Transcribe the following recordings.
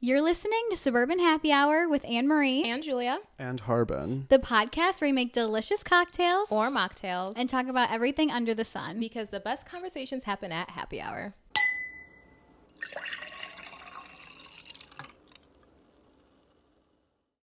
You're listening to Suburban Happy Hour with Anne Marie and Julia and Jarbin, the podcast where we make delicious cocktails or mocktails and talk about everything under the sun. Because the best conversations happen at happy hour.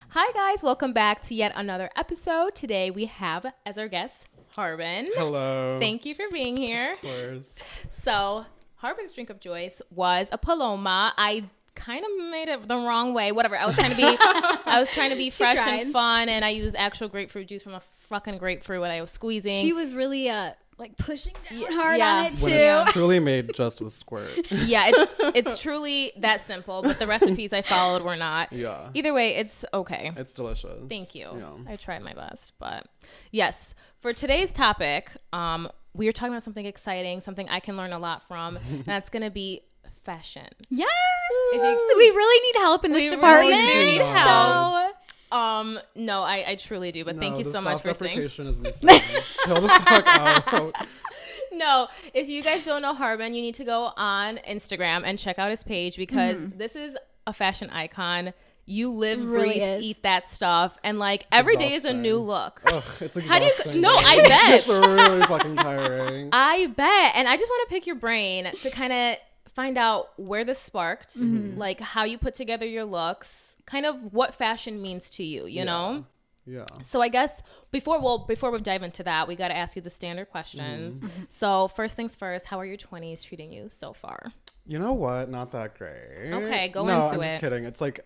Hi guys, welcome back to yet another episode. Today we have as our guest Jarbin. Hello. Thank you for being here. Of course. So Jarbin's drink of choice was a Paloma. I kind of made it the wrong way. Whatever. I was trying to be fresh and fun, and I used actual grapefruit juice from a fucking grapefruit when I was squeezing. She was really like pushing down hard yeah. on it too. When it's truly made just with squirt. Yeah, it's truly that simple, but the recipes I followed were not. Yeah. Either way, it's okay. It's delicious. Thank you. Yeah. I tried my best, but yes. For today's topic, we are talking about something exciting, something I can learn a lot from, and that's going to be fashion. Yes. So we really need help in this department. We really need help. So, no, I truly do, but thank you so much for saying. Self-deprecation is insane. Chill the fuck out. No, if you guys don't know Jarbin, you need to go on Instagram and check out his page because this is a fashion icon. You live, really breathe, eat that stuff, and like every day is a new look. Ugh, it's exhausting. How do you? No, I bet it's really fucking tiring. I bet, and I just want to pick your brain to kind of find out where this sparked, like how you put together your looks, kind of what fashion means to you, you know? Yeah. So I guess before we dive into that, we got to ask you the standard questions. So first things first, how are your 20s treating you so far? You know what? Not that great. Okay, go no, into I'm it. just kidding. It's like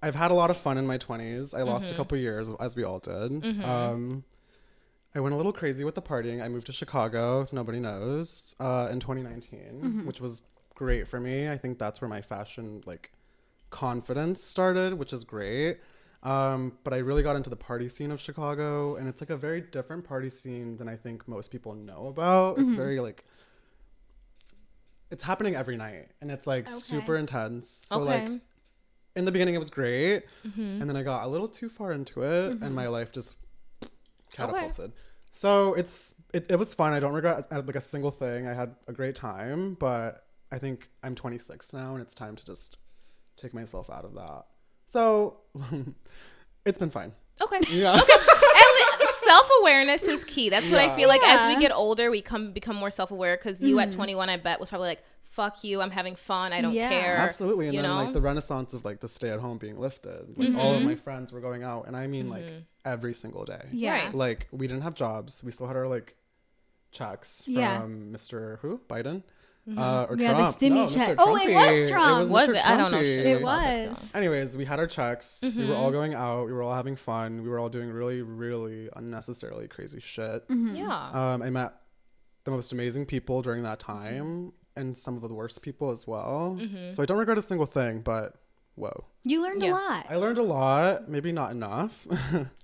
I've had a lot of fun in my 20s. I lost a couple years, as we all did. I went a little crazy with the partying. I moved to Chicago, if nobody knows, in 2019, which was great for me. I think that's where my fashion like confidence started, which is great. But I really got into the party scene of Chicago, and it's like a very different party scene than I think most people know about. It's very like it's happening every night, and it's like super intense. So like in the beginning it was great, and then I got a little too far into it, and my life just catapulted. So it was fun. I don't regret like a single thing. I had a great time, but I think I'm 26 now, and it's time to just take myself out of that. So it's been fine. Okay. Yeah. Okay. Self-awareness is key. That's what I feel like as we get older, we become more self-aware because you at 21, I bet, was probably like, fuck you, I'm having fun, I don't care. Absolutely. And you then know? like the renaissance of like the stay-at-home being lifted. Like all of my friends were going out, and I mean like every single day. yeah. Right. Like we didn't have jobs. We still had our like checks from Mr. Biden? Or Trump. The stimmy check. Mr. Oh, it was Trump. Was Mr. it? I don't know. Trumpy. It was. Anyways, we had our checks. We were all going out. We were all having fun. We were all doing really, really unnecessarily crazy shit. Yeah. I met the most amazing people during that time, and some of the worst people as well. So I don't regret a single thing, but whoa. You learned a lot. I learned a lot, maybe not enough.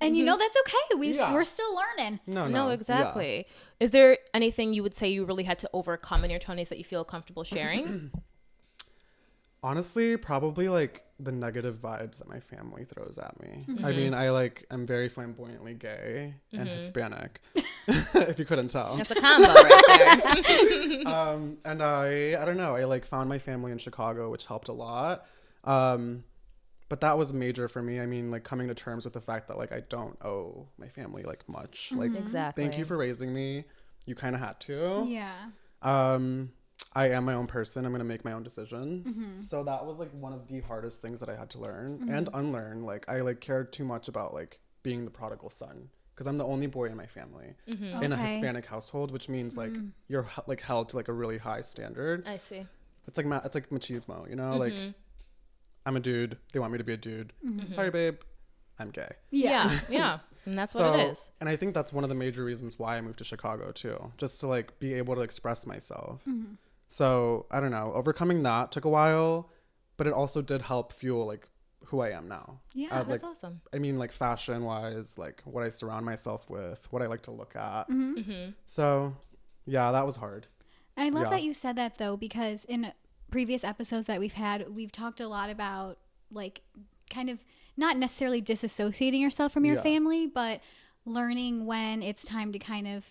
And you know, that's okay. We're still learning. No, exactly. Yeah. Is there anything you would say you really had to overcome in your 20s that you feel comfortable sharing? Honestly, probably like the negative vibes that my family throws at me. I mean, I'm very flamboyantly gay and Hispanic, if you couldn't tell. That's a combo right there. And I don't know, I like found my family in Chicago, which helped a lot. But that was major for me. I mean, like coming to terms with the fact that like I don't owe my family like much. Like, exactly. Thank you for raising me. You kind of had to. Yeah. I am my own person. I'm going to make my own decisions. So that was like one of the hardest things that I had to learn and unlearn. Like I like cared too much about like being the prodigal son because I'm the only boy in my family in a Hispanic household, which means like you're like held to like a really high standard. I see. It's like machismo, you know, like I'm a dude. They want me to be a dude. Sorry, babe. I'm gay. Yeah. And that's what it is. And I think that's one of the major reasons why I moved to Chicago too, just to like be able to express myself. So I don't know, overcoming that took a while, but it also did help fuel like who I am now. Yeah, as, that's like, awesome. I mean, like fashion wise, like what I surround myself with, what I like to look at. So yeah, that was hard. I love that you said that though, because in previous episodes that we've talked a lot about like kind of not necessarily disassociating yourself from your family, but learning when it's time to kind of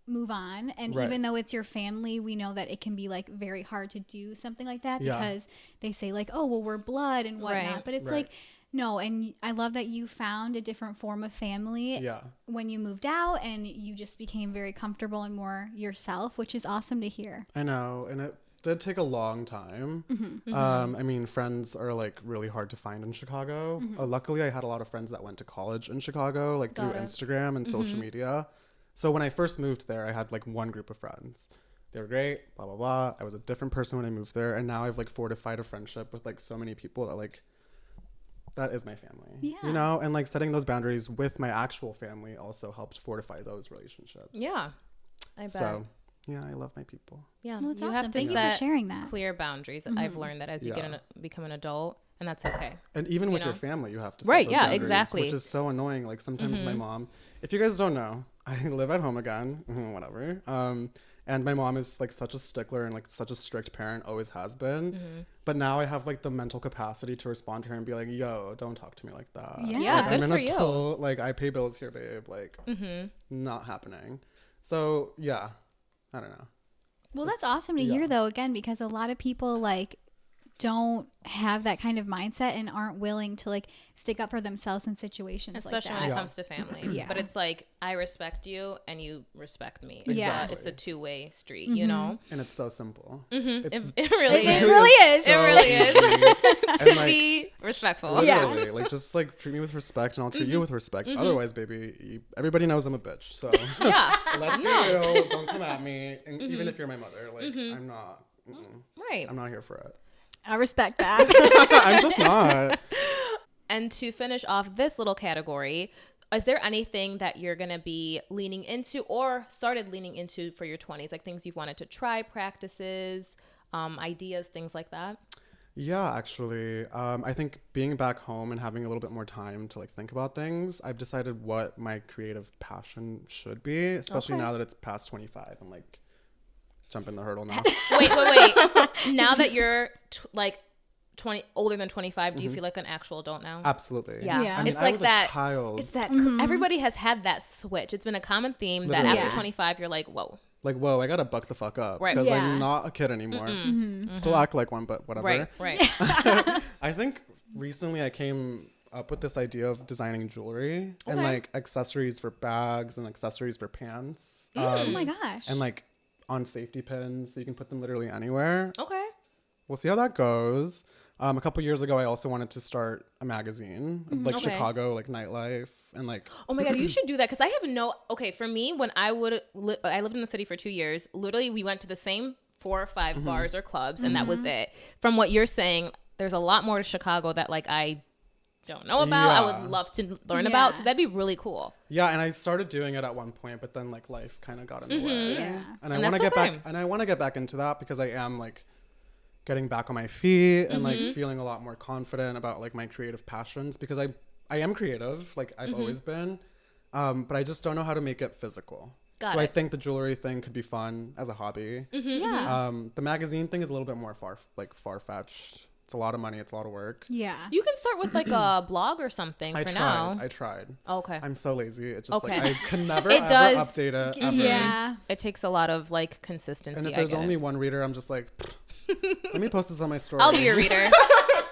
move on. And Right. even though it's your family, we know that it can be like very hard to do something like that because they say like, oh, well, we're blood and whatnot. Right. But it's Right. like, no. And I love that you found a different form of family when you moved out, and you just became very comfortable and more yourself, which is awesome to hear. I know. And it did take a long time. I mean, friends are like really hard to find in Chicago. Luckily, I had a lot of friends that went to college in Chicago, like through Instagram and social media. So when I first moved there, I had like one group of friends. They were great, blah, blah, blah. I was a different person when I moved there. And now I've like fortified a friendship with like so many people that like, that is my family, you know? And like setting those boundaries with my actual family also helped fortify those relationships. Yeah, I bet. So yeah, I love my people. Yeah, Well, that's you awesome. have to Thank you set for sharing that. clear boundaries. I've learned that as you become an adult, and that's okay. And even with know? your family, you have to set Right, those yeah, boundaries, exactly. which is so annoying. Like sometimes my mom, if you guys don't know, I live at home again, whatever. And my mom is like such a stickler and like such a strict parent, always has been. But now I have like the mental capacity to respond to her and be like, yo, don't talk to me like that. Yeah, like, good I'm for an you. adult, like I pay bills here, babe. Like not happening. So yeah, I don't know. Well, that's awesome to hear, though, again, because a lot of people like don't have that kind of mindset and aren't willing to like stick up for themselves in situations Especially like when that. it comes to family. Yeah. But it's like, I respect you and you respect me. Yeah. It's a two-way street, you know? And it's so simple. It really It is. really is. It really is. And, To like, be respectful. literally, like just like treat me with respect and I'll treat you with respect. Otherwise, baby, everybody knows I'm a bitch. So Yeah. let's be real. Don't come at me. And even if you're my mother, like I'm not. Right. I'm not here for it. I respect that. I'm just not. And to finish off this little category, is there anything that you're going to be leaning into or started leaning into for your 20s? Like things you've wanted to try, practices, ideas, things like that? Yeah, actually, I think being back home and having a little bit more time to like think about things, I've decided what my creative passion should be, especially now that it's past 25. I'm like jumping the hurdle now. Wait. Now that you're older than 25, do you feel like an actual adult now? Absolutely. Yeah. I mean, It's I like was that. a child. It's that everybody has had that switch. It's been a common theme that Literally. after 25, you're like, whoa. Like, whoa, I gotta buck the fuck up. Right. Because Yeah. I'm not a kid anymore. Still act like one, but whatever. Right. I think recently I came up with this idea of designing jewelry and like accessories for bags and accessories for pants. Oh my gosh. And like on safety pins, so you can put them literally anywhere. Okay. We'll see how that goes. A couple years ago, I also wanted to start a magazine, like Okay. Chicago, like nightlife, and like. Oh my God, you should do that because I have for me, when I lived in the city for 2 years, literally we went to the same 4 or 5 bars or clubs and that was it. From what you're saying, there's a lot more to Chicago that like I don't know about. I Yeah. would love to learn about. So Yeah. that'd be really cool. Yeah, and I started doing it at one point, but then like life kind of got in the way. Yeah. And I And want to that's get okay. back, and I want to get back into that because I am like getting back on my feet and like feeling a lot more confident about like my creative passions because I am creative, like I've always been, but I just don't know how to make it physical. Got so it. I think the jewelry thing could be fun as a hobby. Yeah. The magazine thing is a little bit more far-fetched. It's a lot of money. It's a lot of work. Yeah. You can start with like a blog or something I for tried. now. I tried. Okay. I'm so lazy. It's just Okay. like I can never It ever does- update it ever. Yeah. It takes a lot of like consistency. And if I there's get only it. one reader, I'm just like, let me post this on my story. I'll be your reader.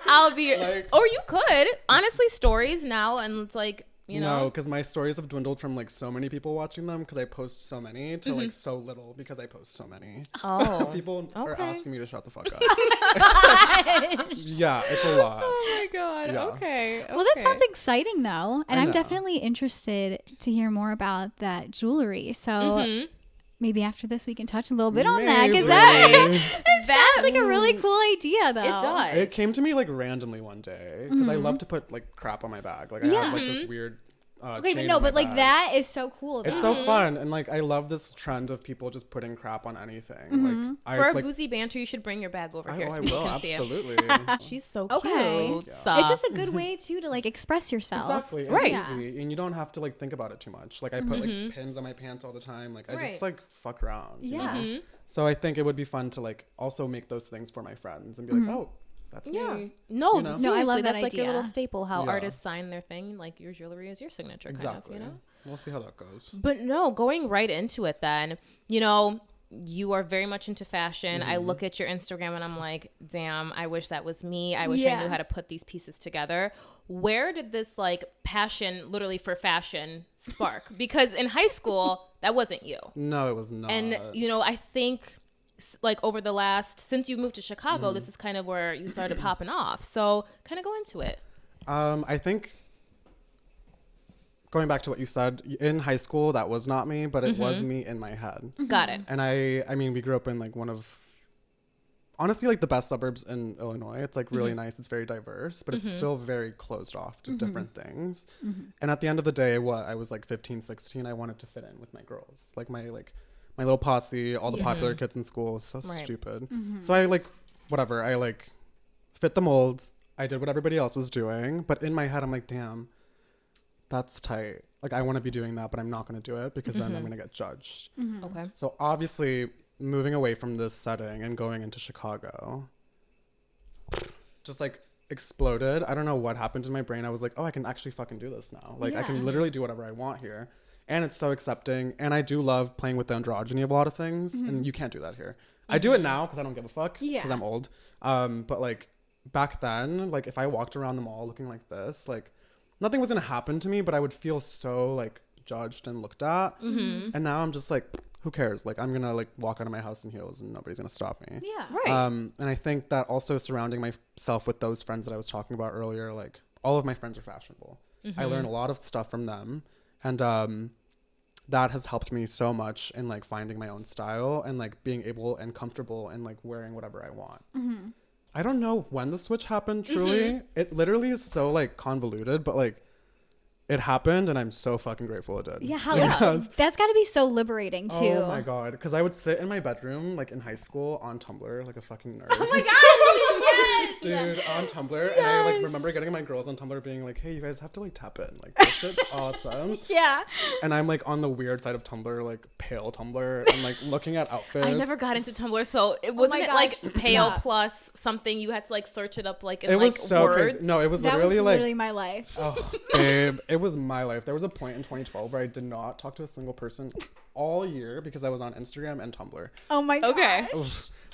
I'll be your, Like- or you could honestly stories now, and it's like you know. No, because my stories have dwindled from like so many people watching them because I post so many to like so little because I post so many. Oh, People are okay. asking me to shut the fuck up. Yeah, it's a lot. Oh my God. Yeah. Okay. Well, that sounds exciting, though. And I I'm know. definitely interested to hear more about that jewelry. So maybe after this, we can touch a little bit on that. Because Maybe. that sounds like a really cool idea, though. It does. It came to me like randomly one day because I love to put like crap on my bag. Like I have like this weird. Okay, chain but on no, my but like bag. that is so cool, though. It's so fun, and like I love this trend of people just putting crap on anything. Like For I our like. boozy banter, you should bring your bag over here Oh, so I we will can see it. absolutely. She's so Okay. cute. It's just a good way, too, to like express yourself. Exactly. And Right. It's easy, and you don't have to like think about it too much. Like I put like pins on my pants all the time. Like I just Right. like fuck around. you Yeah. know? So I think it would be fun to like also make those things for my friends and be like, oh, that's me. No, You know? seriously, No, I love that that's like your little idea. staple. How Yeah. artists sign their thing, like your jewelry is your signature, Exactly. kind of. You know. we'll see how that goes. But no, going right into it then, you know, you are very much into fashion. I look at your Instagram and I'm like, damn, I wish that was me. I wish I knew how to put these pieces together. Where did this like passion literally for fashion spark? Because in high school, that wasn't you. No, it was not. And, you know, I think like over the since you moved to Chicago, this is kind of where you started popping off. So kind of go into it. I think going back to what you said, in high school, that was not me, but it was me in my head. Got it. And I mean, we grew up in like one of, honestly, like the best suburbs in Illinois. It's like really nice. It's very diverse, but it's still very closed off to different things. And at the end of the day, I was like 15, 16. I wanted to fit in with my girls, like my little posse, all the popular kids in school. So stupid. So I like, whatever. I like fit the molds. I did what everybody else was doing. But in my head, I'm like, damn, that's tight. Like, I want to be doing that, but I'm not going to do it because then I'm going to get judged. Okay. So obviously, moving away from this setting and going into Chicago just like exploded. I don't know what happened in my brain. I was like, oh, I can actually fucking do this now. Like, I can literally do whatever I want here. And it's so accepting. And I do love playing with the androgyny of a lot of things. And you can't do that here. I do it now because I don't give a fuck because I'm old. But like back then, like if I walked around the mall looking like this, like nothing was going to happen to me, but I would feel so like judged and looked at. And now I'm just like, who cares? Like, I'm going to like walk out of my house in heels and nobody's going to stop me. Yeah. Right. And I think that also surrounding myself with those friends that I was talking about earlier, like all of my friends are fashionable. I learned a lot of stuff from them. And that has helped me so much in like finding my own style and like being able and comfortable and like wearing whatever I want. I don't know when the switch happened, truly. It literally is so like convoluted, but like it happened and I'm so fucking grateful it did. Yeah, that's got to be so liberating too. Oh my god, because I would sit in my bedroom like in high school on Tumblr like a fucking nerd. Oh my god, yes! Dude, on Tumblr. And I like remember getting my girls on Tumblr being like, hey, you guys have to like tap in. Like, this shit's awesome. Yeah. And I'm like on the weird side of Tumblr, like pale Tumblr, and like looking at outfits. I never got into Tumblr, so it wasn't like pale plus something. You had to like search it up like in it was like so words. crazy. No, it was That literally was like literally my life. Oh, babe, it was my life. There was a point in 2012 where I did not talk to a single person all year because I was on Instagram and Tumblr. Oh my god. Okay.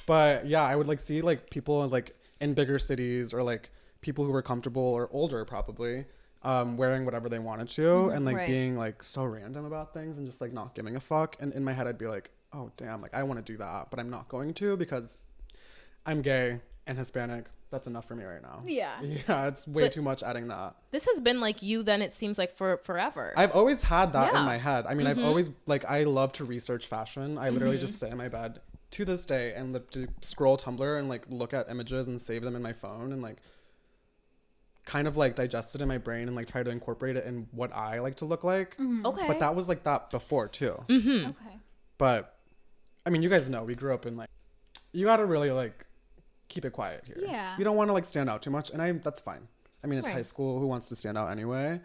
But yeah, I would like see like people like in bigger cities or like people who were comfortable or older probably wearing whatever they wanted to and like being like so random about things and just like not giving a fuck. And in my head, I'd be like, oh damn, like I want to do that, but I'm not going to because I'm gay and Hispanic. That's enough for me right now. Yeah. Yeah, it's way too much adding that. This has been like you then, it seems like for forever. I've always had that in my head. I mean, I've always like, I love to research fashion. I literally just sit in my bed to this day and to scroll Tumblr and like look at images and save them in my phone and like kind of like digest it in my brain and like try to incorporate it in what I like to look like. Okay. But that was like that before too. Okay. But I mean, you guys know we grew up in like, you got to really like keep it quiet here. Yeah. You don't want to like stand out too much. And that's fine. I mean, it's high school. Who wants to stand out anyway?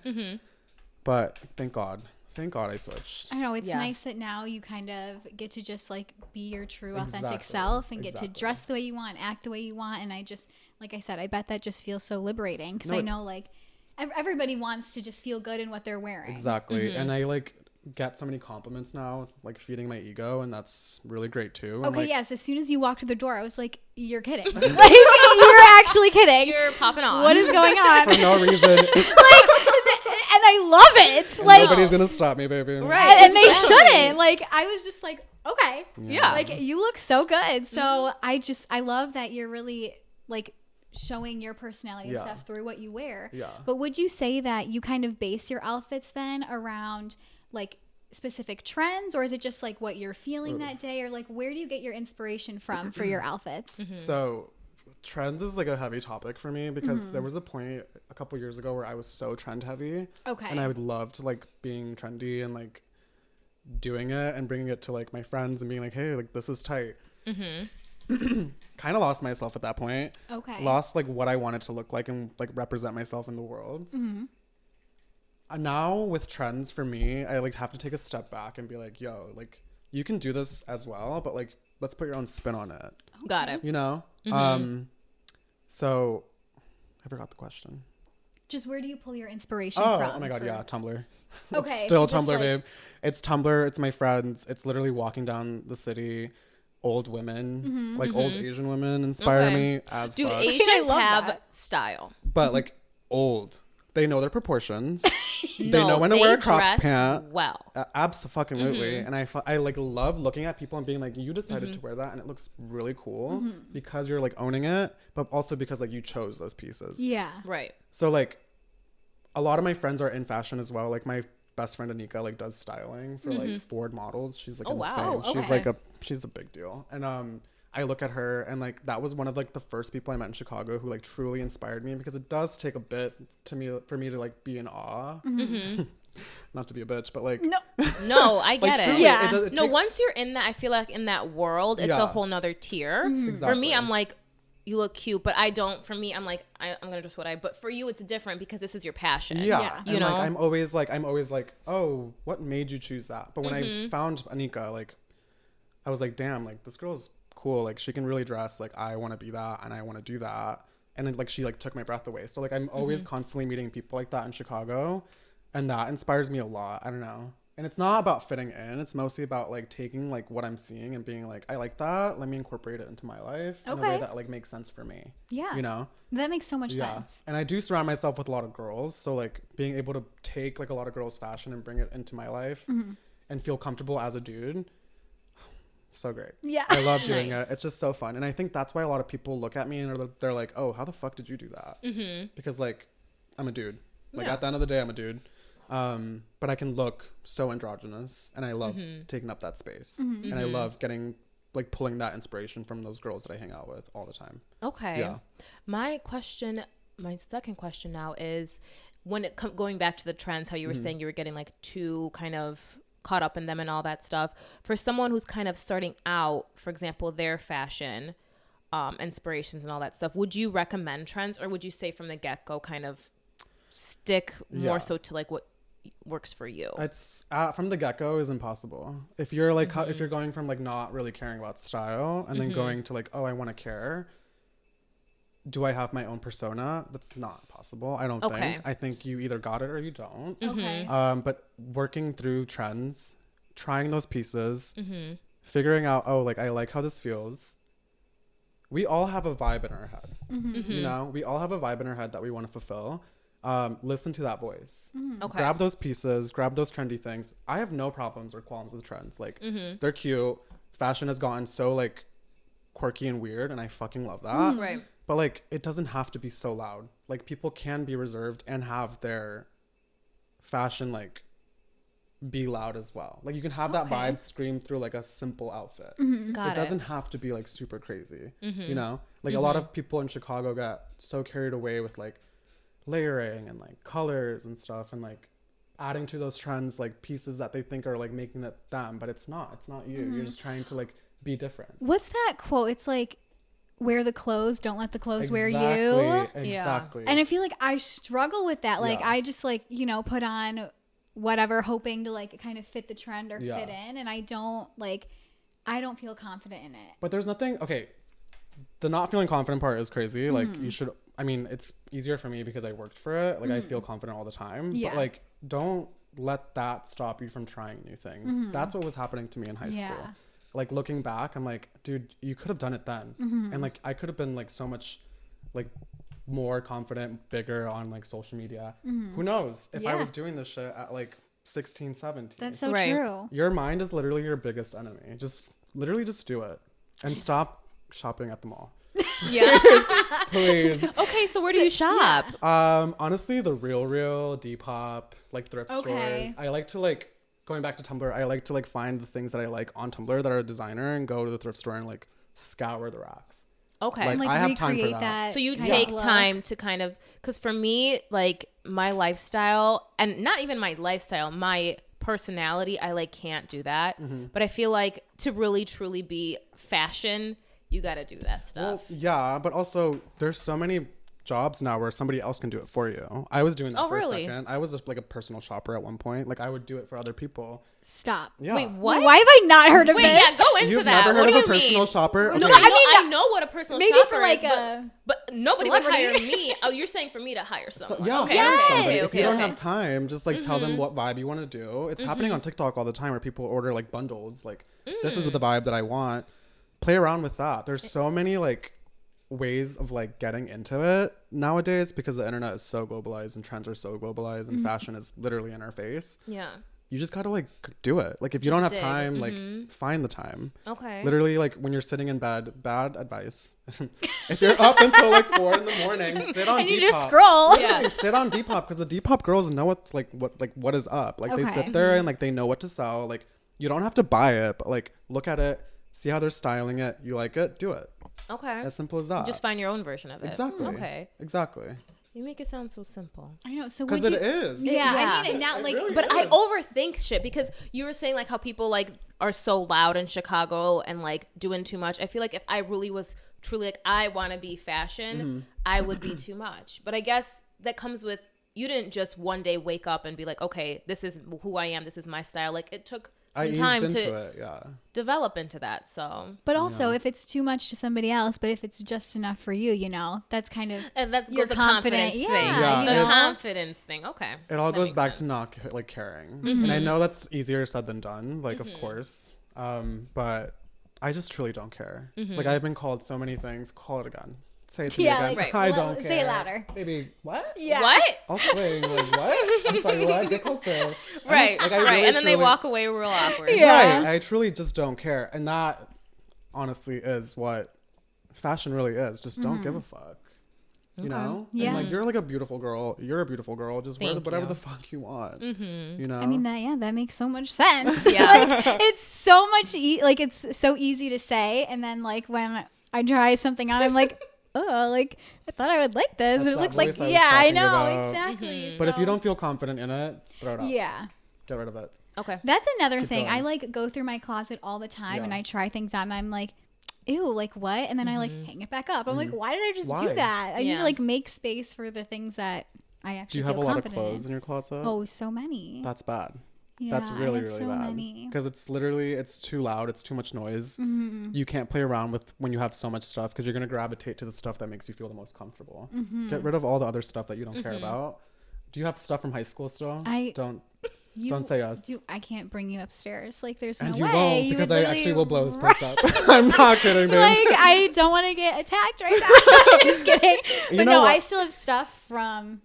But thank God I switched. I know it's nice that now you kind of get to just like be your true authentic self and get to dress the way you want, act the way you want. And I just, like I said, I bet that just feels so liberating because I know like everybody wants to just feel good in what they're wearing. Exactly. And I like get so many compliments now, like feeding my ego, and that's really great too. And Okay, like, yes. As soon as you walked through the door, I was like, "You're kidding! Like you're actually kidding! You're popping on. What is going on?" for no reason. And I love it. Like nobody's gonna stop me, baby. Right. and they shouldn't. Like I was just like, okay, Yeah. like you look so good. So I love that you're really like showing your personality and stuff through what you wear. Yeah. But would you say that you kind of base your outfits then around like specific trends, or is it just like what you're feeling that day, or like where do you get your inspiration from for your outfits? So trends is like a heavy topic for me because there was a point a couple years ago where I was so trend heavy. Okay. And I would love to like being trendy and like doing it and bringing it to like my friends and being like, hey, like this is tight. Kind of lost myself at that point. Okay. Lost like what I wanted to look like and like represent myself in the world. Now with trends for me, I like have to take a step back and be like, yo, like you can do this as well, but like let's put your own spin on it. Got it. You know? So I forgot the question. Just where do you pull your inspiration from? Oh my God, yeah, Tumblr. Okay. It's still so Tumblr, babe. It's Tumblr. It's my friends. It's literally walking down the city. Old women, like old Asian women inspire me as Dude, fuck. Asians have style. But like old. They know their proportions. They No, know when to wear a crop dress pant. well. Absolutely. And I like love looking at people and being like, you decided to wear that and it looks really cool because you're like owning it, but also because like you chose those pieces. Yeah. Right. So like a lot of my friends are in fashion as well. Like my best friend Anika like does styling for like Ford models. She's like insane. wow. She's Okay. like she's a big deal. And I look at her and like that was one of like the first people I met in Chicago who like truly inspired me because it does take a bit for me to like be in awe. Not to be a bitch, but like No, I get it. truly, Yeah. it No, takes- once you're in that, I feel like in that world, it's Yeah. a whole nother tier. For Exactly. me, I'm like, you look cute, but I don't. For me, I'm like, I'm gonna dress what I. But for you, it's different because this is your passion. Yeah. You And know? like I'm always like, oh, what made you choose that? But when I found Anika, like I was like, damn, like this girl's cool. Like she can really dress. Like I want to be that and I want to do that. And then like she like took my breath away. So like I'm always constantly meeting people like that in Chicago, and that inspires me a lot. I don't know. And it's not about fitting in. It's mostly about like taking like what I'm seeing and being like, I like that. Let me incorporate it into my life in a way Okay. that like makes sense for me. Yeah. You know? That makes so much Yeah. sense. And I do surround myself with a lot of girls. So like being able to take like a lot of girls' fashion and bring it into my life and feel comfortable as a dude. So great. Yeah. I love doing Nice. it. It's just so fun. And I think that's why a lot of people look at me and they're like, oh, how the fuck did you do that? Because like I'm a dude. Like Yeah. at the end of the day, I'm a dude. But I can look so androgynous and I love taking up that space. And I love like pulling that inspiration from those girls that I hang out with all the time. Okay. Yeah. My second question now is when going back to the trends, how you were saying you were getting like too kind of caught up in them and all that stuff. For someone who's kind of starting out, for example, their fashion inspirations and all that stuff, would you recommend trends, or would you say from the get-go kind of stick more so to like what works for you? It's from the get-go is impossible. If you're like if you're going from like not really caring about style and then going to like, oh, I want to care, do I have my own persona? That's not possible. I don't think. I think you either got it or you don't. Okay. But working through trends, trying those pieces, figuring out, oh, like I like how this feels. We all have a vibe in our head. You know, we all have a vibe in our head that we want to fulfill. Listen to that voice. Okay. Grab those pieces, grab those trendy things. I have no problems or qualms with trends. Like they're cute. Fashion has gotten so like quirky and weird, and I fucking love that. Right. But like it doesn't have to be so loud. Like people can be reserved and have their fashion like be loud as well. Like you can have that vibe scream through like a simple outfit. Got It doesn't have to be like super crazy. You know? Like a lot of people in Chicago got so carried away with like layering and like colors and stuff and like adding to those trends like pieces that they think are like making it them, but it's not you. You're just trying to like be different. What's that quote? It's like, wear the clothes, don't let the clothes wear you. Exactly. And I feel like I struggle with that. Like Yeah. I just like, you know, put on whatever hoping to like kind of fit the trend or fit in, and I don't feel confident in it. But there's nothing, okay, the not feeling confident part is crazy. Like you should, I mean, it's easier for me because I worked for it. Like I feel confident all the time. Yeah. But like, don't let that stop you from trying new things. That's what was happening to me in high school. Like looking back, I'm like, dude, you could have done it then. And like, I could have been like so much like more confident, bigger on like social media. Who knows if I was doing this shit at like 16, 17. That's so Right. true. Your mind is literally your biggest enemy. Just do it and stop shopping at the mall. Yeah. Please. Okay, so where do you shop? Honestly, the Real, Depop, like thrift Okay. stores. I like to like going back to Tumblr. I like to like find the things that I like on Tumblr that are a designer and go to the thrift store and like scour the racks. Okay. Like, And like I have time for recreate that. So you kind take of look. time to kind of, because for me, like my lifestyle, and not even my lifestyle, my personality, I like can't do that. But I feel like to really truly be fashion, you got to do that stuff. Well, yeah, but also there's so many jobs now where somebody else can do it for you. I was doing that for really? a second. I was just like a personal shopper at one point. Like I would do it for other people. Stop. Yeah. Wait, what? Why have I not heard of Wait, this? yeah, go into You've that. never heard What of do a you personal mean? shopper? No, Okay. I know what a personal maybe shopper for like is, a but nobody would hire celebrity. me. Oh, you're saying for me to hire someone? Yeah, okay, hire Yes. somebody. okay, If you don't okay. have time, just like tell them what vibe you want to do. It's happening on TikTok all the time where people order like bundles. Like this is the vibe that I want. Play around with that. There's so many like ways of like getting into it nowadays because the internet is so globalized and trends are so globalized and fashion is literally in our face. Yeah. You just gotta like do it. Like if you don't have dig. time, like find the time. Okay. Literally, like when you're sitting in bed, bad advice. If you're up until like 4 a.m, sit on and you Depop. just scroll. Yeah. Sit on Depop because the Depop girls know what's like what is up. Like they Okay. sit there and like they know what to sell. Like you don't have to buy it, but like look at it, see how they're styling it. You like it, do it. Okay. As simple as that. Just find your own version of it. Exactly. Okay. Exactly. You make it sound so simple. I know. So Because would it you? is. Yeah, Yeah. I mean, and now like, really But is. I overthink shit because you were saying like how people like are so loud in Chicago and like doing too much. I feel like if I really was truly like I want to be fashion, I would be too much. But I guess that comes with you didn't just one day wake up and be like, okay, this is who I am. This is my style. Like it took I some eased time into to it. Yeah. develop into that. So But also, if it's too much to somebody else, but if it's just enough for you, you know, that's kind of and that you're goes the confident. confidence Yeah, thing. Yeah, The you know? confidence thing. Okay. It all That goes makes back sense. to not like caring. And I know that's easier said than done, like of course. But I just truly don't care. Like I've been called so many things. Call it again. Say it to Yeah, me again. like, I well, don't care. say it louder. Baby, what? yeah. What? I'll swing. Like what? I'm sorry. What? Get closer. Right. Like, I right. really, And then they truly- walk away real awkward. Yeah. Right. I truly just don't care, and that honestly is what fashion really is. Just don't give a fuck. You know? Yeah. And like you're like a beautiful girl. You're a beautiful girl. Just wear Thank whatever you. the fuck you want. You know? I mean that makes so much sense. Yeah. Like, it's so much like it's so easy to say, and then like when I try something on, I'm like, oh, like I thought I would like this. That's It that looks like voice I was yeah, I talking know about. exactly. But if you So- don't feel confident in it, throw it out. yeah. Get rid of it. Okay. That's another Keep thing. going. I like go through my closet all the time Yeah. and I try things on and I'm like, ew, like what? And then I like hang it back up. I'm like, why did I just do Why? that? I need Yeah. to like make space for the things that I Do actually you have a feel lot of confident clothes in your closet? in. Oh, so many. That's bad. Yeah, That's I really, have really so bad. many. Because it's literally, it's too loud. It's too much noise. Mm-hmm. You can't play around with when you have so much stuff because you're going to gravitate to the stuff that makes you feel the most comfortable. Mm-hmm. Get rid of all the other stuff that you don't care about. Do you have stuff from high school still? Don't say yes. I can't bring you upsters. Like, there's no And you way. won't You because would I literally actually will blow his pants up. I'm not kidding, babe. Like, I don't want to get attacked right now. Just kidding. But You know no, what? I still have stuff from,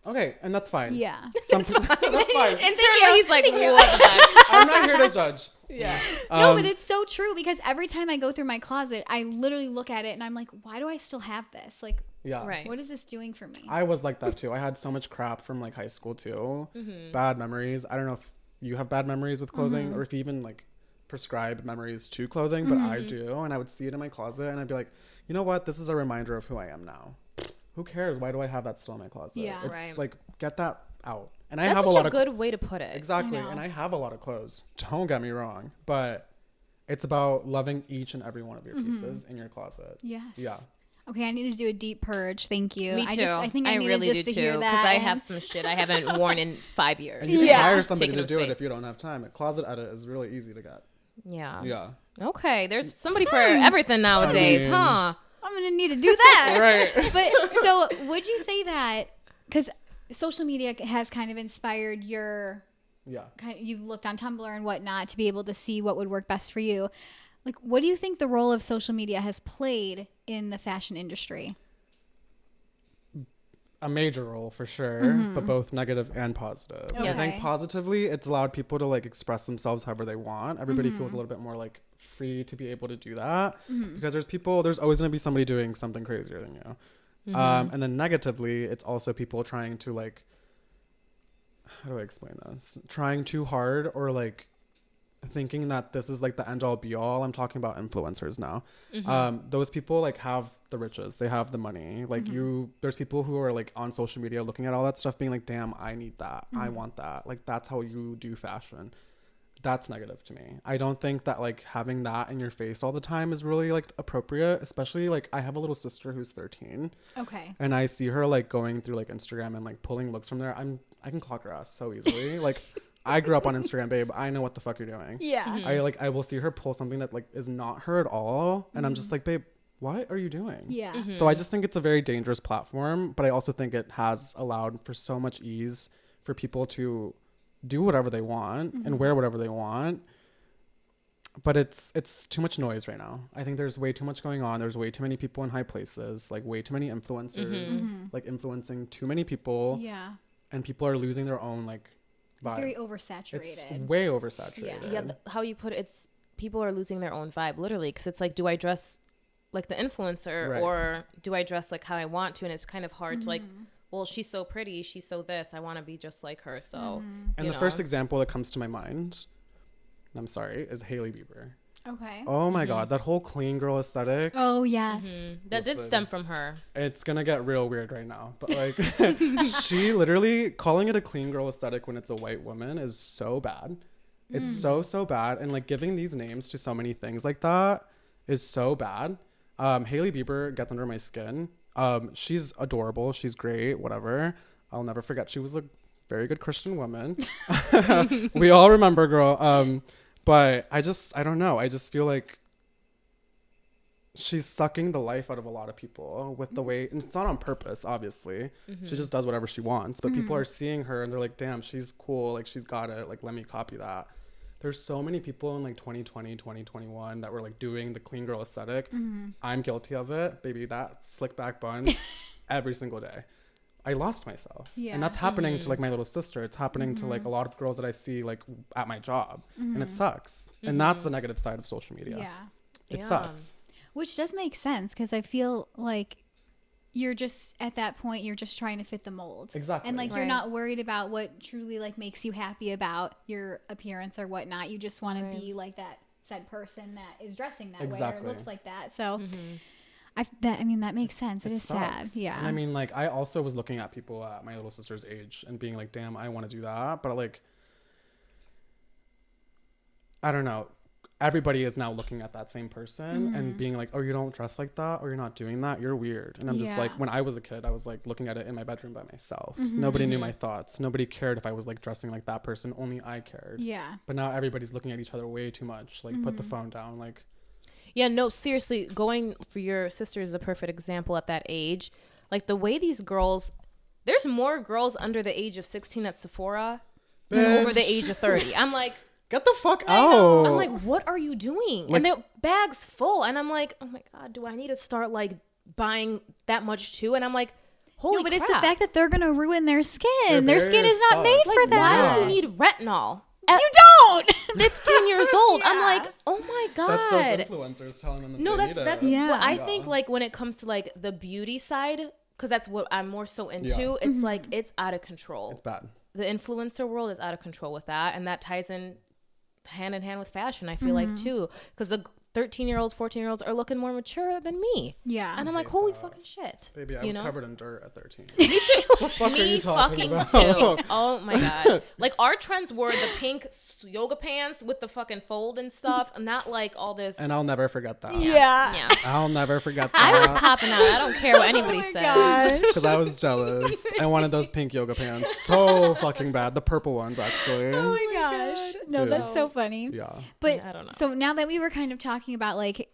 Okay, and that's fine. yeah. That's fine. Internally, he's like, what the heck? I'm not here to judge. Yeah. No, but it's so true because every time I go through my closet, I literally look at it and I'm like, why do I still have this? Like, Yeah. Right. what is this doing for me? I was like that too. I had so much crap from like high school too. Bad memories. I don't know if you have bad memories with clothing or if you even like prescribe memories to clothing, but I do. And I would see it in my closet and I'd be like, you know what? This is a reminder of who I am now. Who cares? Why do I have that still in my closet? Yeah. It's Right. like, get that out. And I That's have a such lot a of good way to put it. Exactly. I know. And I have a lot of clothes. Don't get me wrong. But it's about loving each and every one of your pieces in your closet. Yes. Yeah. Okay, I need to do a deep purge. Thank you. Me too. I think I needed really just do to hear too that. I and- have some shit I haven't worn in 5 years. And you can Yeah. hire somebody Taking to up do it space. if you don't have time. A closet edit is really easy to get. Yeah. Yeah. Okay. There's somebody for everything nowadays, mean- huh? I'm gonna need to do that. Right. But so, would you say that because social media has kind of inspired your Yeah. you've looked on Tumblr and whatnot to be able to see what would work best for you. Like, what do you think the role of social media has played in the fashion industry? A major role for sure, but both negative and positive. I Okay. think positively, it's allowed people to like express themselves however they want. Everybody feels a little bit more like free to be able to do that because there's always going to be somebody doing something crazier than you. And then negatively, it's also people trying to like, how do I explain this? Trying too hard or like thinking that this is like the end all be all. I'm talking about influencers now. Those people like have the riches, they have the money. Like there's people who are like on social media looking at all that stuff being like, damn, I need that. I want that. Like that's how you do fashion. that's negative to me. I don't think that like having that in your face all the time is really like appropriate, especially like I have a little sister who's 13. Okay. And I see her like going through like Instagram and like pulling looks from there. I can clock her ass so easily. Like I grew up on Instagram, babe. I know what the fuck you're doing. Yeah. I will see her pull something that like is not her at all, and I'm just like, babe, what are you doing? Yeah. So I just think it's a very dangerous platform, but I also think it has allowed for so much ease for people to do whatever they want and wear whatever they want. But it's too much noise right now. I think there's way too much going on. There's way too many people in high places, like way too many influencers, like influencing too many people. Yeah. And people are losing their own like vibe. It's very oversaturated. It's way oversaturated. Yeah, how you put it, it's people are losing their own vibe, literally, because it's like, do I dress like the influencer or do I dress like how I want to? And it's kind of hard to like, well, she's so pretty, she's so this, I want to be just like her. So and the first example that comes to my mind, and I'm sorry, is Hailey Bieber. Okay. Oh my god, that whole clean girl aesthetic. Oh yes. That did stem from her. It's gonna get real weird right now, but like she literally calling it a clean girl aesthetic when it's a white woman is so bad. It's so bad, and like giving these names to so many things like that is so bad. Hailey Bieber gets under my skin. She's adorable, she's great, whatever. I'll never forget she was a very good Christian woman. We all remember, girl. But I don't know. I just feel like she's sucking the life out of a lot of people with the way, and it's not on purpose, obviously. She just does whatever she wants. But people are seeing her and they're like, damn, she's cool. Like, she's got it. Like, let me copy that. There's so many people in like 2020, 2021 that were like doing the clean girl aesthetic. I'm guilty of it. Baby, that slick back bun every single day. I lost myself. Yeah. And that's happening to like my little sister. It's happening to like a lot of girls that I see like at my job. And it sucks. And that's the negative side of social media. Yeah. It sucks. Which does make sense, because I feel like you're just at that point, you're just trying to fit the mold. Exactly. And like you're not worried about what truly like makes you happy about your appearance or whatnot. You just want to be like that said person that is dressing that way or looks like that. So that makes sense. It is sad. Yeah. And I mean, like, I also was looking at people at my little sister's age and being like, damn, I want to do that. But like, I don't know. Everybody is now looking at that same person and being like, oh, you don't dress like that, or you're not doing that, you're weird. And I'm just like, when I was a kid, I was like looking at it in my bedroom by myself. Nobody knew my thoughts. Nobody cared if I was like dressing like that person. Only I cared. Yeah. But now everybody's looking at each other way too much. Like, put the phone down. Like, yeah, no, seriously, going for your sister is a perfect example at that age. Like, the way these girls, there's more girls under the age of 16 at Sephora than over the age of 30. I'm like, get the fuck out. I'm like, what are you doing? Like, and their bag's full. And I'm like, oh my God, do I need to start like buying that much too? And I'm like, holy crap. But it's the fact that they're going to ruin their skin. Their skin is not made for that. Why do you need retinol? You don't. 15 years old. I'm like, oh my God. That's those influencers telling them that no, they that's need it. what I think. Like, when it comes to like the beauty side, because that's what I'm more so into. It's like, it's out of control. It's bad. The influencer world is out of control with that, and that ties in hand with fashion, I feel like, too, because the 13-year-olds, 14-year-olds are looking more mature than me. Yeah. And I'm like, holy fucking shit. Baby, I was covered in dirt at 13. Me too. What the fuck are you talking about? Too. Oh my God. Like, our trends were the pink yoga pants with the fucking fold and stuff, not like all this. And I'll never forget that. Yeah. I'll never forget that. I was popping out. I don't care what anybody says. Because I was jealous. I wanted those pink yoga pants so fucking bad. The purple ones, actually. Oh my gosh. No, that's so funny. Yeah. But I don't know. So now that we were kind of talking about like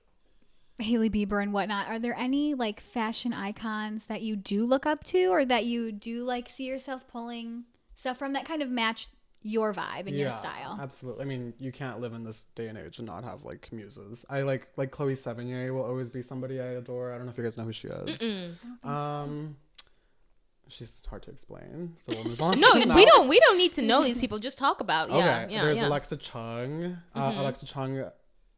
Hailey Bieber and whatnot, are there any like fashion icons that you do look up to, or that you do like see yourself pulling stuff from that kind of match your vibe and your style? Absolutely. I mean, you can't live in this day and age and not have like muses. I like Chloe Sevigny will always be somebody I adore. I don't know if you guys know who she is. She's hard to explain, so we'll move on. No, we don't need to know these people. Just talk about. There's Alexa Chung. Alexa Chung,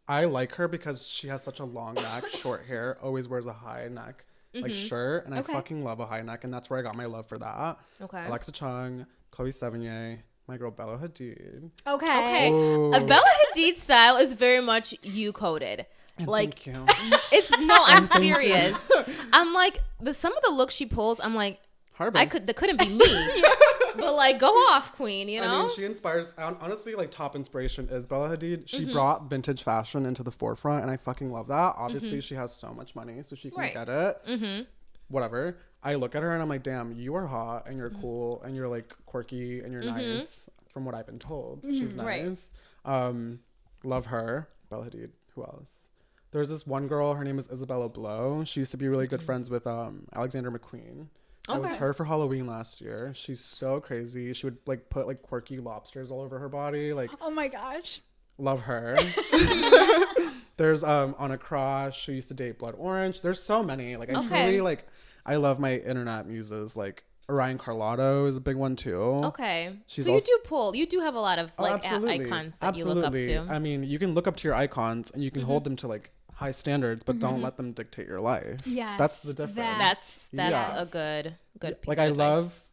I like her because she has such a long neck, short hair, always wears a high neck like shirt, and I fucking love a high neck, and that's where I got my love for that. Okay. Alexa Chung, Chloe Sevigny, my girl Bella Hadid. Okay. A Bella Hadid style is very much you coded. Like, thank you. It's I'm serious. I'm like, some of the looks she pulls, I'm like, Harbin. that couldn't be me. But like, go off, queen, you know? I mean, she inspires, honestly, like top inspiration is Bella Hadid. She brought vintage fashion into the forefront and I fucking love that. Obviously, she has so much money, so she can get it. Whatever. I look at her and I'm like, damn, you are hot and you're cool and you're like quirky and you're nice from what I've been told. She's nice. Love her. Bella Hadid. Who else? There's this one girl, her name is Isabella Blow. She used to be really good friends with Alexander McQueen. I was her for Halloween last year. She's so crazy. She would like put like quirky lobsters all over her body. Like, oh my gosh. Love her. There's Anna Cross, who used to date Blood Orange. There's so many. Like I truly like I love my internet muses. Like Orion Carlotto is a big one too. Okay. So you do have a lot of like icons that you look up to. I mean, you can look up to your icons and you can hold them to like high standards, but don't let them dictate your life. Yeah, that's the difference. That's a good piece like of advice.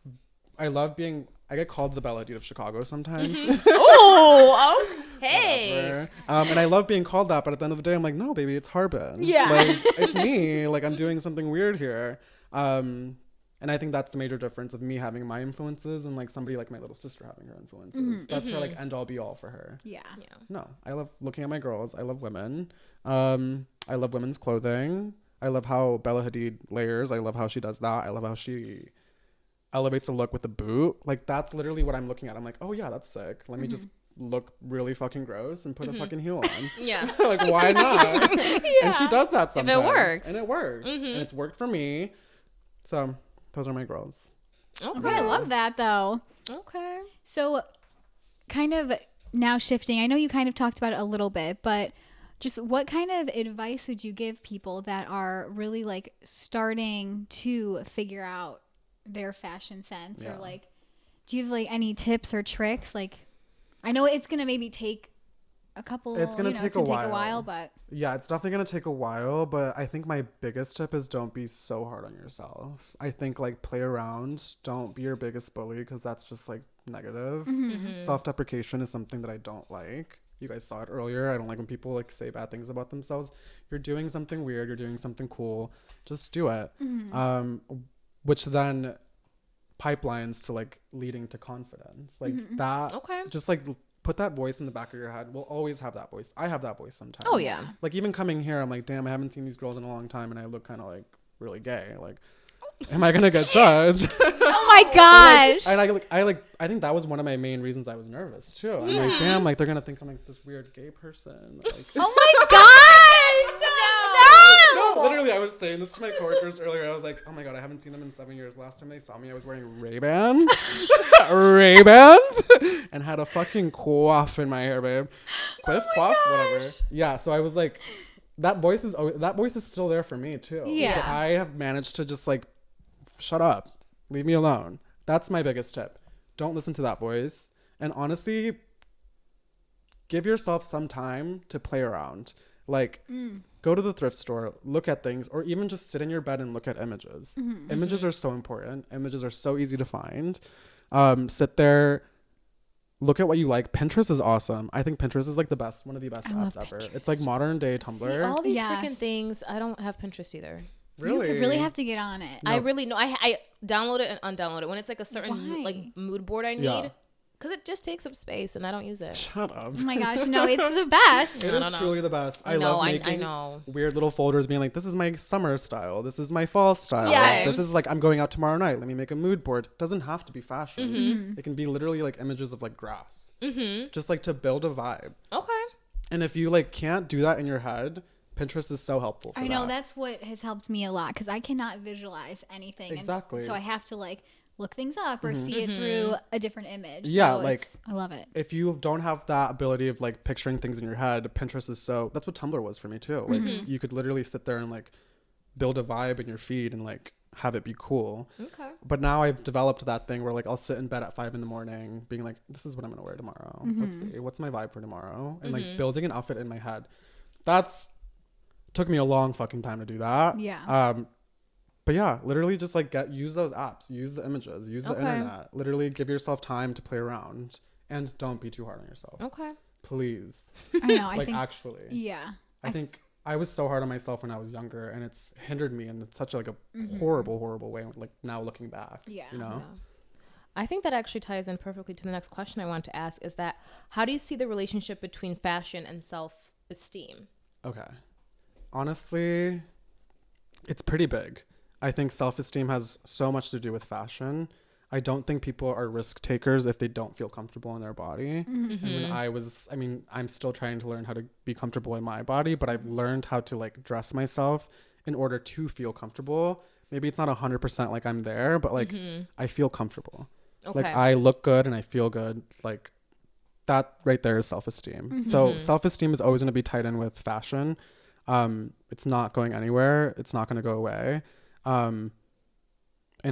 I love being. I get called the Bella Hadid of Chicago sometimes. Oh, hey. And I love being called that, but at the end of the day, I'm like, no, baby, it's Harbin. Yeah, like it's me. Like I'm doing something weird here. And I think that's the major difference of me having my influences and like somebody like my little sister having her influences. That's her like end all be all for her. Yeah. No, I love looking at my girls. I love women. I love women's clothing. I love how Bella Hadid layers. I love how she does that. I love how she elevates a look with a boot. Like that's literally what I'm looking at. I'm like, oh yeah, that's sick. Let me just look really fucking gross and put a fucking heel on. Yeah. Like why not? And she does that sometimes. If it works. And it works. And it's worked for me. So those are my girls. Okay, I love that though. Okay. So kind of now shifting, I know you kind of talked about it a little bit, but just what kind of advice would you give people that are really like starting to figure out their fashion sense or like, do you have like any tips or tricks? Like, I know it's going to maybe take a couple, it's going to take a while, but yeah, it's definitely going to take a while, but I think my biggest tip is don't be so hard on yourself. I think like play around, don't be your biggest bully because that's just like negative. Self-deprecation is something that I don't like. You guys saw it earlier. I don't like when people like say bad things about themselves. You're doing something weird, you're doing something cool, just do it. Which then pipelines to like leading to confidence, like that. Just like put that voice in the back of your head. We'll always have that voice. I have that voice sometimes. Oh yeah. Like even coming here, I'm like, damn, I haven't seen these girls in a long time, and I look kind of like really gay. Like, am I gonna get judged? Oh my gosh. I think that was one of my main reasons I was nervous too. I'm like, damn, like they're gonna think I'm like this weird gay person. Like, oh my gosh. No, literally, I was saying this to my coworkers earlier. I was like, oh my god, I haven't seen them in 7 years. Last time they saw me, I was wearing Ray-Bans. Ray-Bans. And had a fucking coif in my hair, babe. Coif, whatever. Yeah, so I was like, that voice is still there for me too. Yeah. But I have managed to just like, shut up. Leave me alone. That's my biggest tip. Don't listen to that voice. And honestly, give yourself some time to play around. Like, go to the thrift store, look at things, or even just sit in your bed and look at images. Images are so important. Images are so easy to find. Sit there, look at what you like. Pinterest is awesome. I think Pinterest is like one of the best apps ever. It's like modern day Tumblr. See, all these freaking things. I don't have Pinterest either. Really? You really have to get on it. No. I really know. I download it and undownload it when it's like a certain like mood board I need. Yeah. Because it just takes up space and I don't use it. Shut up. Oh my gosh, no, it's the best. It is truly the best. I love making weird little folders being like, this is my summer style. This is my fall style. Yes. This is like, I'm going out tomorrow night. Let me make a mood board. It doesn't have to be fashion. It can be literally like images of like grass. Just like to build a vibe. Okay. And if you like can't do that in your head, Pinterest is so helpful for that. I know, that's what has helped me a lot because I cannot visualize anything. Exactly. So I have to like look things up or see it through a different image. Yeah, so like I love it. If you don't have that ability of like picturing things in your head, Pinterest is that's what Tumblr was for me too. Like you could literally sit there and like build a vibe in your feed and like have it be cool. Okay. But now I've developed that thing where like I'll sit in bed at 5 a.m. being like, this is what I'm gonna wear tomorrow. Let's see, what's my vibe for tomorrow? And like building an outfit in my head. Took me a long fucking time to do that. Yeah. But yeah, literally just like use those apps, use the images, use the internet. Literally give yourself time to play around and don't be too hard on yourself. Okay. Please. I know. Like actually. Yeah. I think I was so hard on myself when I was younger and it's hindered me in such like a horrible, horrible way. Like now looking back. Yeah. You know? I think that actually ties in perfectly to the next question I want to ask, is that how do you see the relationship between fashion and self-esteem? Okay. Honestly, it's pretty big. I think self-esteem has so much to do with fashion. I don't think people are risk takers if they don't feel comfortable in their body. Mm-hmm. And when I'm still trying to learn how to be comfortable in my body, but I've learned how to like dress myself in order to feel comfortable. Maybe it's not 100% like I'm there, but like I feel comfortable. Okay. Like I look good and I feel good. Like that right there is self-esteem. Mm-hmm. So self-esteem is always going to be tied in with fashion. It's not going anywhere. It's not going to go away. And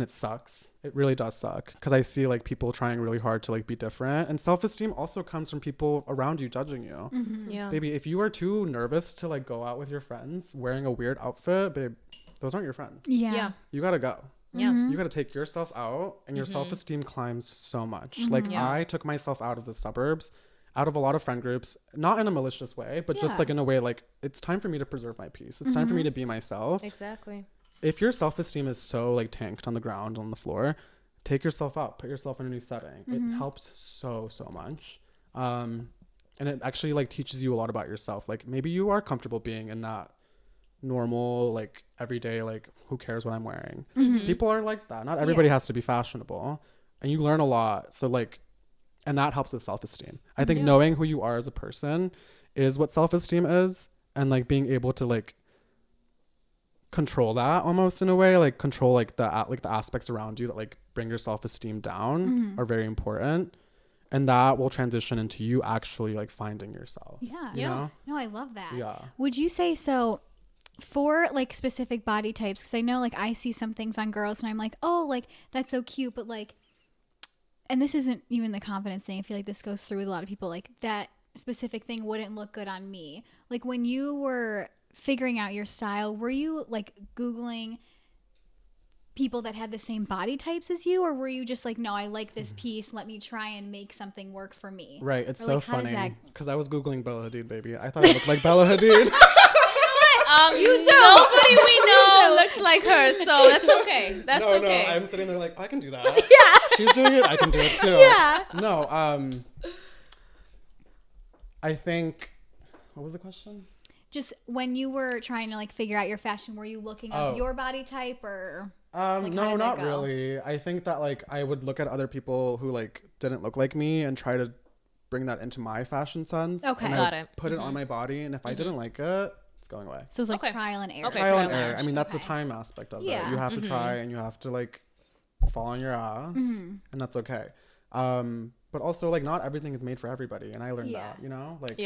it sucks. It really does suck because I see like people trying really hard to like be different, and self-esteem also comes from people around you judging you. Mm-hmm. Yeah. Baby, if you are too nervous to like go out with your friends wearing a weird outfit, babe, those aren't your friends. Yeah. You got to go. Yeah. You got to take yourself out, and your self-esteem climbs so much. Like I took myself out of the suburbs, out of a lot of friend groups, not in a malicious way, but just like in a way like it's time for me to preserve my peace. It's time for me to be myself. Exactly. If your self-esteem is so like tanked on the ground, on the floor, take yourself out, put yourself in a new setting. It helps so much. And it actually like teaches you a lot about yourself. Like maybe you are comfortable being in that normal, like everyday, like who cares what I'm wearing. People are like that. Not everybody has to be fashionable, and you learn a lot. So like, and that helps with self-esteem. I think knowing who you are as a person is what self-esteem is, and like being able to like control that almost in a way, like control like the aspects around you that like bring your self-esteem down are very important, and that will transition into you actually like finding yourself. You know? No, I love that. Yeah. Would you say so for like specific body types? Because I know like I see some things on girls and I'm like, oh, like that's so cute, but like, and this isn't even the confidence thing, I feel like this goes through with a lot of people, like that specific thing wouldn't look good on me. Like when you were figuring out your style, were you like Googling people that had the same body types as you, or were you just like, no, I like this piece, let me try and make something work for me? Right. It's so funny because I was Googling Bella Hadid, baby. I thought I looked like Bella Hadid. You do. Nobody we know looks like her, so that's okay. That's okay. No, I'm sitting there like, I can do that. Yeah. She's doing it, I can do it too. Yeah. No, I think, what was the question? Just when you were trying to like figure out your fashion, were you looking up your body type or? Like, no, not really. I think that like I would look at other people who like didn't look like me and try to bring that into my fashion sense. Okay, and got it. Put it on my body, and if I didn't like it, it's going away. So it's like trial and error. Okay, trial and error. I mean, that's the time aspect of it. You have to try, and you have to like fall on your ass, and that's okay. But also like not everything is made for everybody, and I learned that. You know, like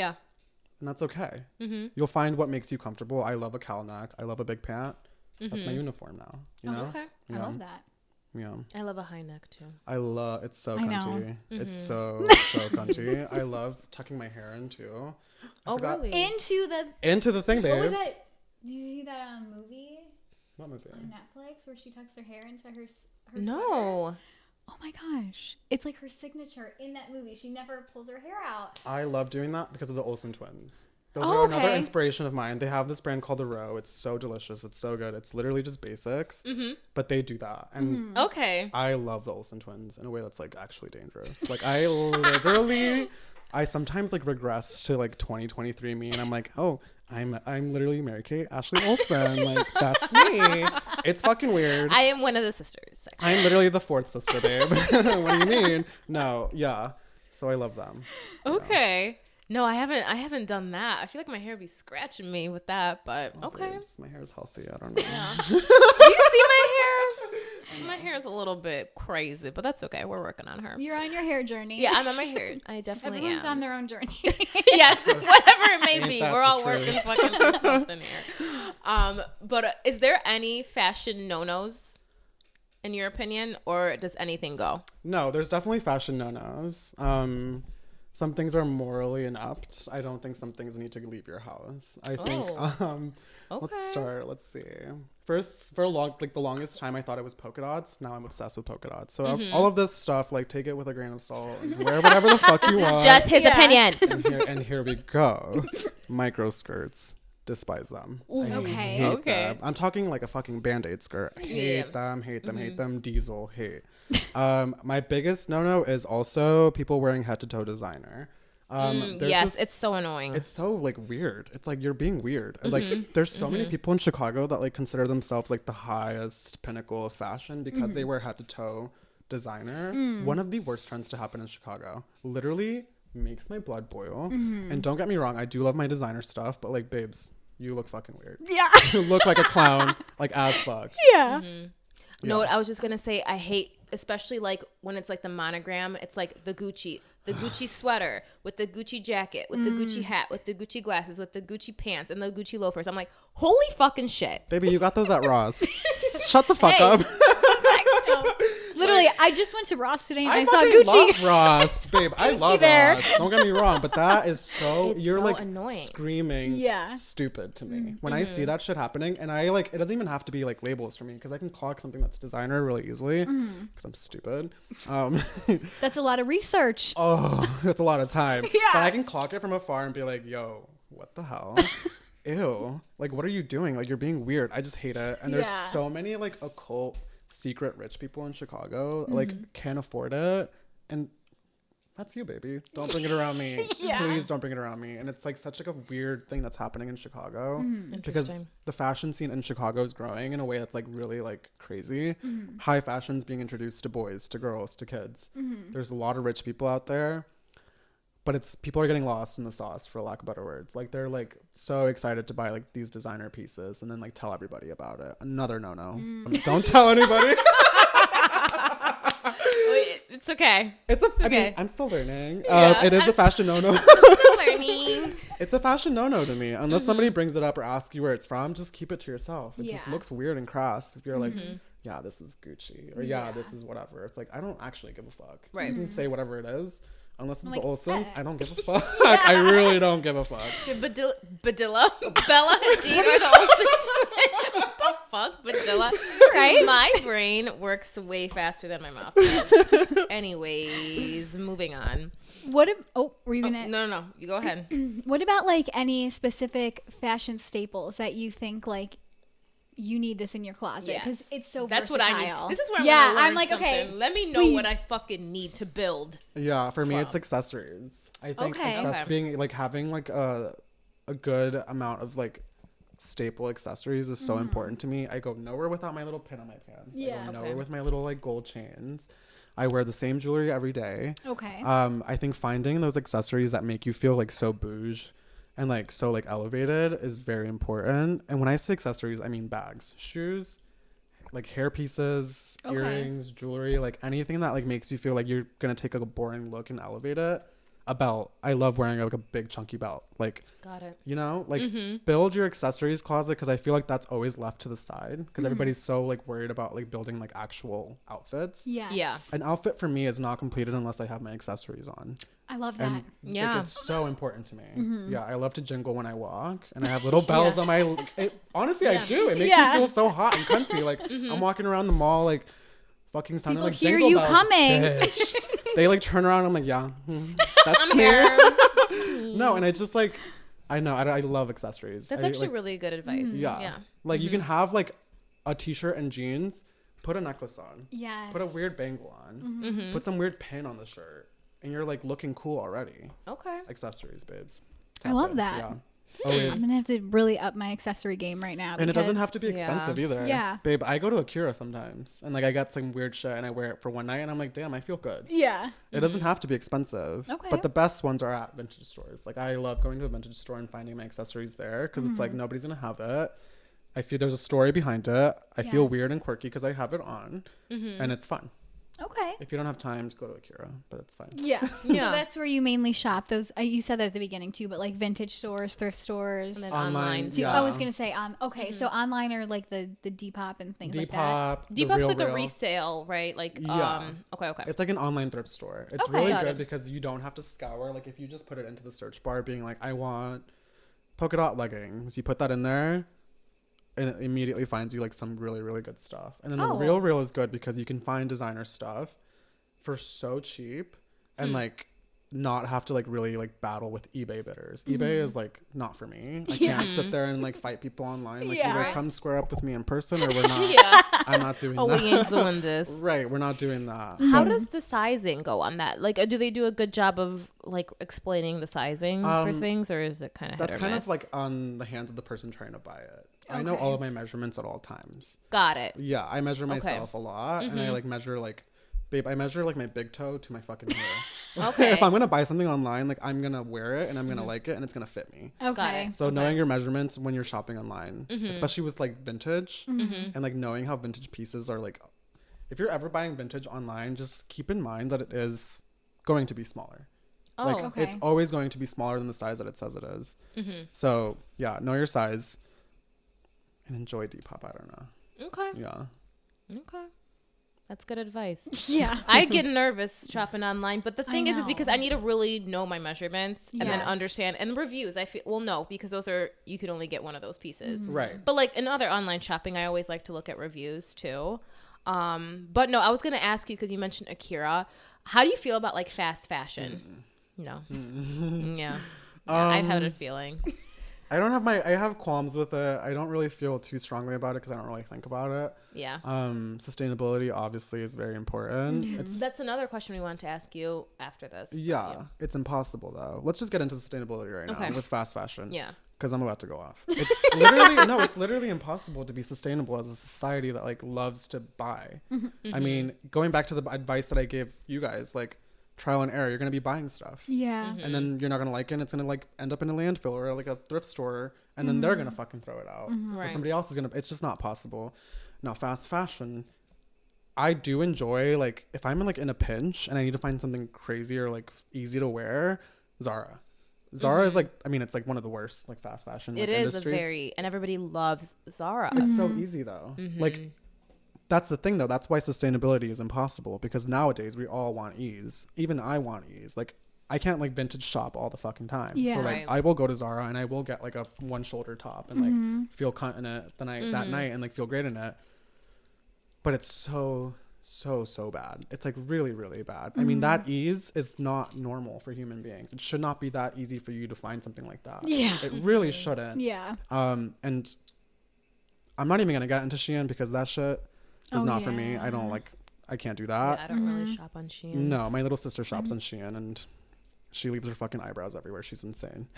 and that's okay. You'll find what makes you comfortable. I love a cowl neck. I love a big pant. That's my uniform now. You know? Okay. I love that. Yeah. I love a high neck too. It's so cunty. It's so cunty. I love tucking my hair in too. Really? Into the thing, babes. What was that? Did you see that movie? What movie? On Netflix where she tucks her hair into her No. Sweaters? Oh my gosh. It's like her signature in that movie. She never pulls her hair out. I love doing that because of the Olsen twins. Those are another inspiration of mine. They have this brand called The Row. It's so delicious. It's so good. It's literally just basics, but they do that. And I love the Olsen twins in a way that's like actually dangerous. Like I literally, I sometimes like regress to like 2023 me, and I'm like, oh, I'm literally Mary-Kate Ashley Olsen. Like that's me. It's fucking weird. I am one of the sisters. Actually. I'm literally the fourth sister, babe. What do you mean? No, yeah. So I love them. Okay. Yeah. No, I haven't done that. I feel like my hair would be scratching me with that, but okay. Babes, my hair is healthy. I don't know. Yeah. Do you see my hair? My hair is a little bit crazy, but that's okay. We're working on her. You're on your hair journey. Yeah, I'm on my hair. I definitely Everyone's on their own journey. Yes, whatever it may be. We're all working fucking on something here. But is there any fashion no-nos in your opinion, or does anything go? No, there's definitely fashion no-nos. Some things are morally inept. I don't think some things need to leave your house. I think, let's start. Let's see. First, for the longest time, I thought it was polka dots. Now I'm obsessed with polka dots. So all of this stuff, like, take it with a grain of salt and wear whatever the fuck you want. Just his opinion. And here we go. Micro skirts. despise them. Okay. Hate them. I'm talking like a fucking Band-Aid skirt. Hate them. Hate them. Diesel. Hate. My biggest no is also people wearing head to toe designer. Yes, it's so annoying. It's so like weird. It's like you're being weird. Like there's so many people in Chicago that like consider themselves like the highest pinnacle of fashion because they wear head to toe designer. One of the worst trends to happen in Chicago. Literally makes my blood boil. And don't get me wrong, I do love my designer stuff, but like, babes, you look fucking weird. Yeah. You look like a clown, like as fuck. Yeah. No, I was just gonna say I hate, especially like when it's like the monogram. It's like the Gucci sweater with the Gucci jacket, with the Gucci hat, with the Gucci glasses, with the Gucci pants and the Gucci loafers. I'm like, holy fucking shit, baby, you got those at Ross. Shut the fuck up. Literally, I just went to Ross today and I saw fucking Gucci. Love Ross, babe. I love there. Ross. Don't get me wrong, but that is so It's you're so like annoying. screaming stupid to me when I see that shit happening. And I like it doesn't even have to be like labels for me because I can clock something that's designer really easily because I'm stupid. That's a lot of research. Oh, that's a lot of time. But I can clock it from afar and be like, yo, what the hell? Ew. Like, what are you doing? Like, you're being weird. I just hate it. And there's so many like occult secret rich people in Chicago like can't afford it, and that's you, baby. Don't bring it around me. Please don't bring it around me. And it's like such like a weird thing that's happening in Chicago because the fashion scene in Chicago is growing in a way that's like really like crazy. High fashion's being introduced to boys, to girls, to kids. There's a lot of rich people out there, but it's people are getting lost in the sauce, for lack of better words. Like they're like so excited to buy like these designer pieces and then like tell everybody about it. Another no. Don't tell anybody. It's okay. I mean, I'm still learning. It is a fashion no. Still learning. It's a fashion no to me. Unless somebody brings it up or asks you where it's from, just keep it to yourself. It just looks weird and crass if you're like, yeah, this is Gucci, or yeah, this is whatever. It's like I don't actually give a fuck. Right. You can say whatever it is. Unless it's like, the Olsons, I don't give a fuck. I really don't give a fuck. Badilla, Bella Hadid or the Olsons. What the fuck, Badilla? Right? My brain works way faster than my mouth. Anyways, moving on. Were you gonna? No. You go ahead. What about like any specific fashion staples that you think like you need this in your closet because it's so that's versatile. What I need. This is where I'm like, something. Okay, let me know what I fucking need to build. Yeah, for me, it's accessories. I think being like having like a good amount of like staple accessories is so important to me. I go nowhere without my little pin on my pants. I go nowhere with my little like gold chains. I wear the same jewelry every day. Okay. I think finding those accessories that make you feel like so bouge and like so like elevated is very important. And when I say accessories, I mean bags, shoes, like hair pieces, earrings, jewelry, like anything that like makes you feel like you're gonna take like a boring look and elevate it. A belt. I love wearing like a big chunky belt. Like, got it. You know, like build your accessories closet because I feel like that's always left to the side because everybody's so like worried about like building like actual outfits. Yes. Yeah. An outfit for me is not completed unless I have my accessories on. I love that. And like, it's so important to me. Yeah, I love to jingle when I walk, and I have little bells on my. Honestly, I do. It makes me feel so hot and cunty. Like I'm walking around the mall, like fucking sounding like hear jingle you bells. coming. Bitch. They like turn around. I'm like, yeah, that's I'm here. No, and it's just like, I know. I love accessories. That's actually really good advice. Yeah. Like you can have like a t-shirt and jeans. Put a necklace on. Yes. Put a weird bangle on. Put some weird pin on the shirt. And you're like looking cool already. Okay. Accessories, babes. I love that. Yeah. I'm going to have to really up my accessory game right now. And it doesn't have to be expensive either. Yeah. Babe, I go to Akira sometimes. And like I got some weird shit and I wear it for one night. And I'm like, damn, I feel good. Yeah. It doesn't have to be expensive. Okay. But the best ones are at vintage stores. Like I love going to a vintage store and finding my accessories there. Because it's like nobody's going to have it. I feel there's a story behind it. I feel weird and quirky because I have it on. And it's fun. Okay. If you don't have time to go to Akira, but it's fine. Yeah. So that's where you mainly shop. Those you said that at the beginning too, but like vintage stores, thrift stores, and then online. I was gonna say okay, so online are like the Depop and things like that. Depop's like a resale, right? Like okay. It's like an online thrift store. It's really good because you don't have to scour. Like if you just put it into the search bar, being like, I want polka dot leggings, you put that in there. And it immediately finds you like some really, really good stuff. And then the Real is good because you can find designer stuff for so cheap. And like not have to like really like battle with eBay bidders. eBay is like not for me. I can't sit there and like fight people online. Like either come square up with me in person or we're not. I'm not doing that. We ain't doing this. Right, we're not doing that. How does the sizing go on that? Like, do they do a good job of like explaining the sizing for things, or is it kind of that's kind of like on the hands of the person trying to buy it. I know all of my measurements at all times. Got it. Yeah, I measure myself a lot, and I like measure like. Babe, I measure like my big toe to my fucking heel. Okay. If I'm gonna buy something online, like I'm gonna wear it and I'm gonna like it and it's gonna fit me. Okay. So knowing your measurements when you're shopping online, especially with like vintage and like knowing how vintage pieces are like, if you're ever buying vintage online, just keep in mind that it is going to be smaller. It's always going to be smaller than the size that it says it is. So yeah, know your size and enjoy Depop. I don't know. Okay. Yeah. Okay. That's good advice. Yeah. I get nervous shopping online, but the thing is because I need to really know my measurements and then understand. And reviews, I feel, well, no, because those are, you can only get one of those pieces. Right. But like in other online shopping, I always like to look at reviews too. But no, I was going to ask you, because you mentioned Akira. How do you feel about like fast fashion? No. Yeah. I had a feeling. I have qualms with it. I don't really feel too strongly about it because I don't really think about it. Yeah. Sustainability obviously is very important. That's another question we wanted to ask you after this. Yeah. It's impossible though. Let's just get into sustainability right now with fast fashion. Yeah. Because I'm about to go off. It's literally impossible to be sustainable as a society that like loves to buy. I mean, going back to the advice that I gave you guys, like, trial and error, you're going to be buying stuff, and then you're not going to like it, and it's going to like end up in a landfill or like a thrift store, and then they're going to fucking throw it out, or somebody else is going to. It's just not possible. Now fast fashion, I do enjoy, like, if I'm in a pinch and I need to find something crazy or like easy to wear, Zara is like, I mean, it's like one of the worst like fast fashion industries. And everybody loves Zara. It's so easy though. Like, that's the thing though. That's why sustainability is impossible, because nowadays we all want ease. Even I want ease. Like, I can't like vintage shop all the fucking time. So like I will go to Zara and I will get like a one shoulder top and like feel cunt in it that night and like feel great in it. But it's so bad. It's like really, really bad. I mean, that ease is not normal for human beings. It should not be that easy for you to find something like that. Yeah. It really shouldn't. Yeah. And I'm not even gonna get into Shein because that shit is not for me. I can't do that. Yeah, I don't really shop on Shein. No, my little sister shops on Shein and she leaves her fucking eyebrows everywhere. She's insane.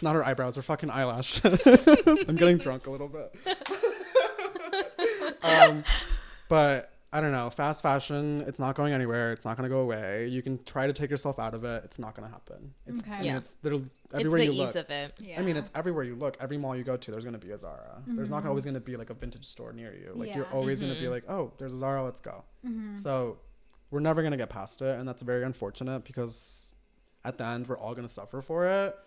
Not her eyebrows, her fucking eyelash. I'm getting drunk a little bit. But I don't know. Fast fashion, it's not going anywhere. It's not going to go away. You can try to take yourself out of it. It's not going to happen. It's, okay. I mean, it's literally everywhere you look. It's the ease of it. Yeah. I mean, it's everywhere you look. Every mall you go to, there's going to be a Zara. There's not always going to be like a vintage store near you. Like, you're always going to be like, oh, there's a Zara, let's go. So we're never going to get past it. And that's very unfortunate because at the end, we're all going to suffer for it.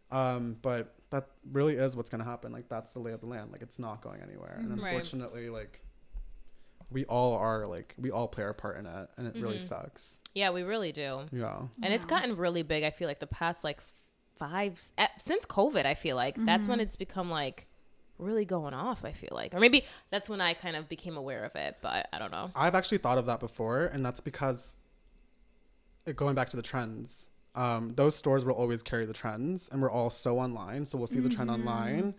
But that really is what's going to happen. Like, that's the lay of the land. Like, it's not going anywhere. And unfortunately, like, we all play our part in it, and it really sucks. Yeah, we really do. Yeah. And it's gotten really big. I feel like the past like since COVID, I feel like that's when it's become like really going off, I feel like. Or maybe that's when I kind of became aware of it, but I don't know. I've actually thought of that before, and that's because going back to the trends, those stores will always carry the trends, and we're all so online, so we'll see the trend online.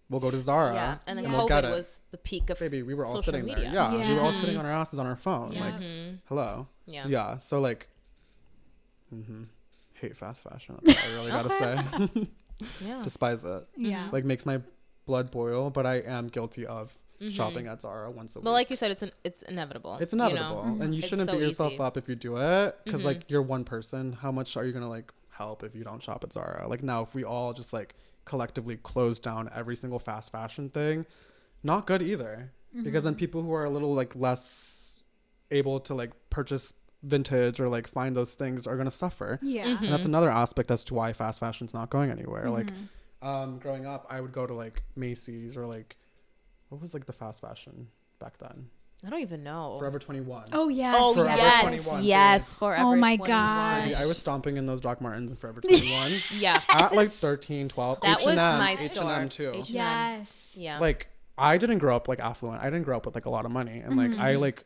We'll go to Zara. Yeah, and then we'll COVID was the peak of baby, we were all social sitting media. there. Yeah, we were all sitting on our asses on our phone. Yeah. Like, hello. Yeah. Yeah. So like, hate fast fashion. That's all I really gotta say. Yeah. Despise it. Yeah. Like, makes my blood boil. But I am guilty of shopping at Zara once a week. But like you said, it's inevitable. It's inevitable, you know? and you shouldn't so beat yourself easy. up if you do it, because like, you're one person. How much are you gonna like help if you don't shop at Zara? Like, now if we all just like collectively close down every single fast fashion thing, not good either, because then people who are a little like less able to like purchase vintage or like find those things are going to suffer. And that's another aspect as to why fast fashion's not going anywhere. Like, growing up, I would go to like Macy's or like, what was like the fast fashion back then? I don't even know. Forever 21. Oh yes. Oh Forever yes. 21. Yes. Forever. Oh my 21. gosh. Baby, I was stomping in those Doc Martens in Forever 21. Yeah. At like 13, 12. That was H&M, my H&M store. too. H&M. Yes. Yeah. Like, I didn't grow up like affluent. I didn't grow up with like a lot of money, and like I like,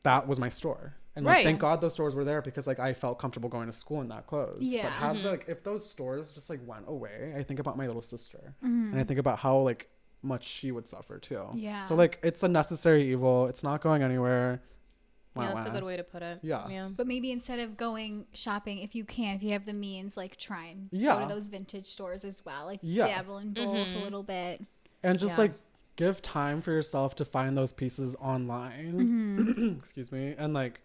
that was my store. And like, thank God those stores were there because like I felt comfortable going to school in that clothes. Yeah. But had like if those stores just like went away, I think about my little sister, and I think about how like much she would suffer too. Yeah. So like it's a necessary evil. It's not going anywhere. Yeah, that's a good way to put it. Yeah. But maybe instead of going shopping, if you have the means, like try and go to those vintage stores as well. Like dabble in both a little bit. And just like give time for yourself to find those pieces online. Excuse me. And like,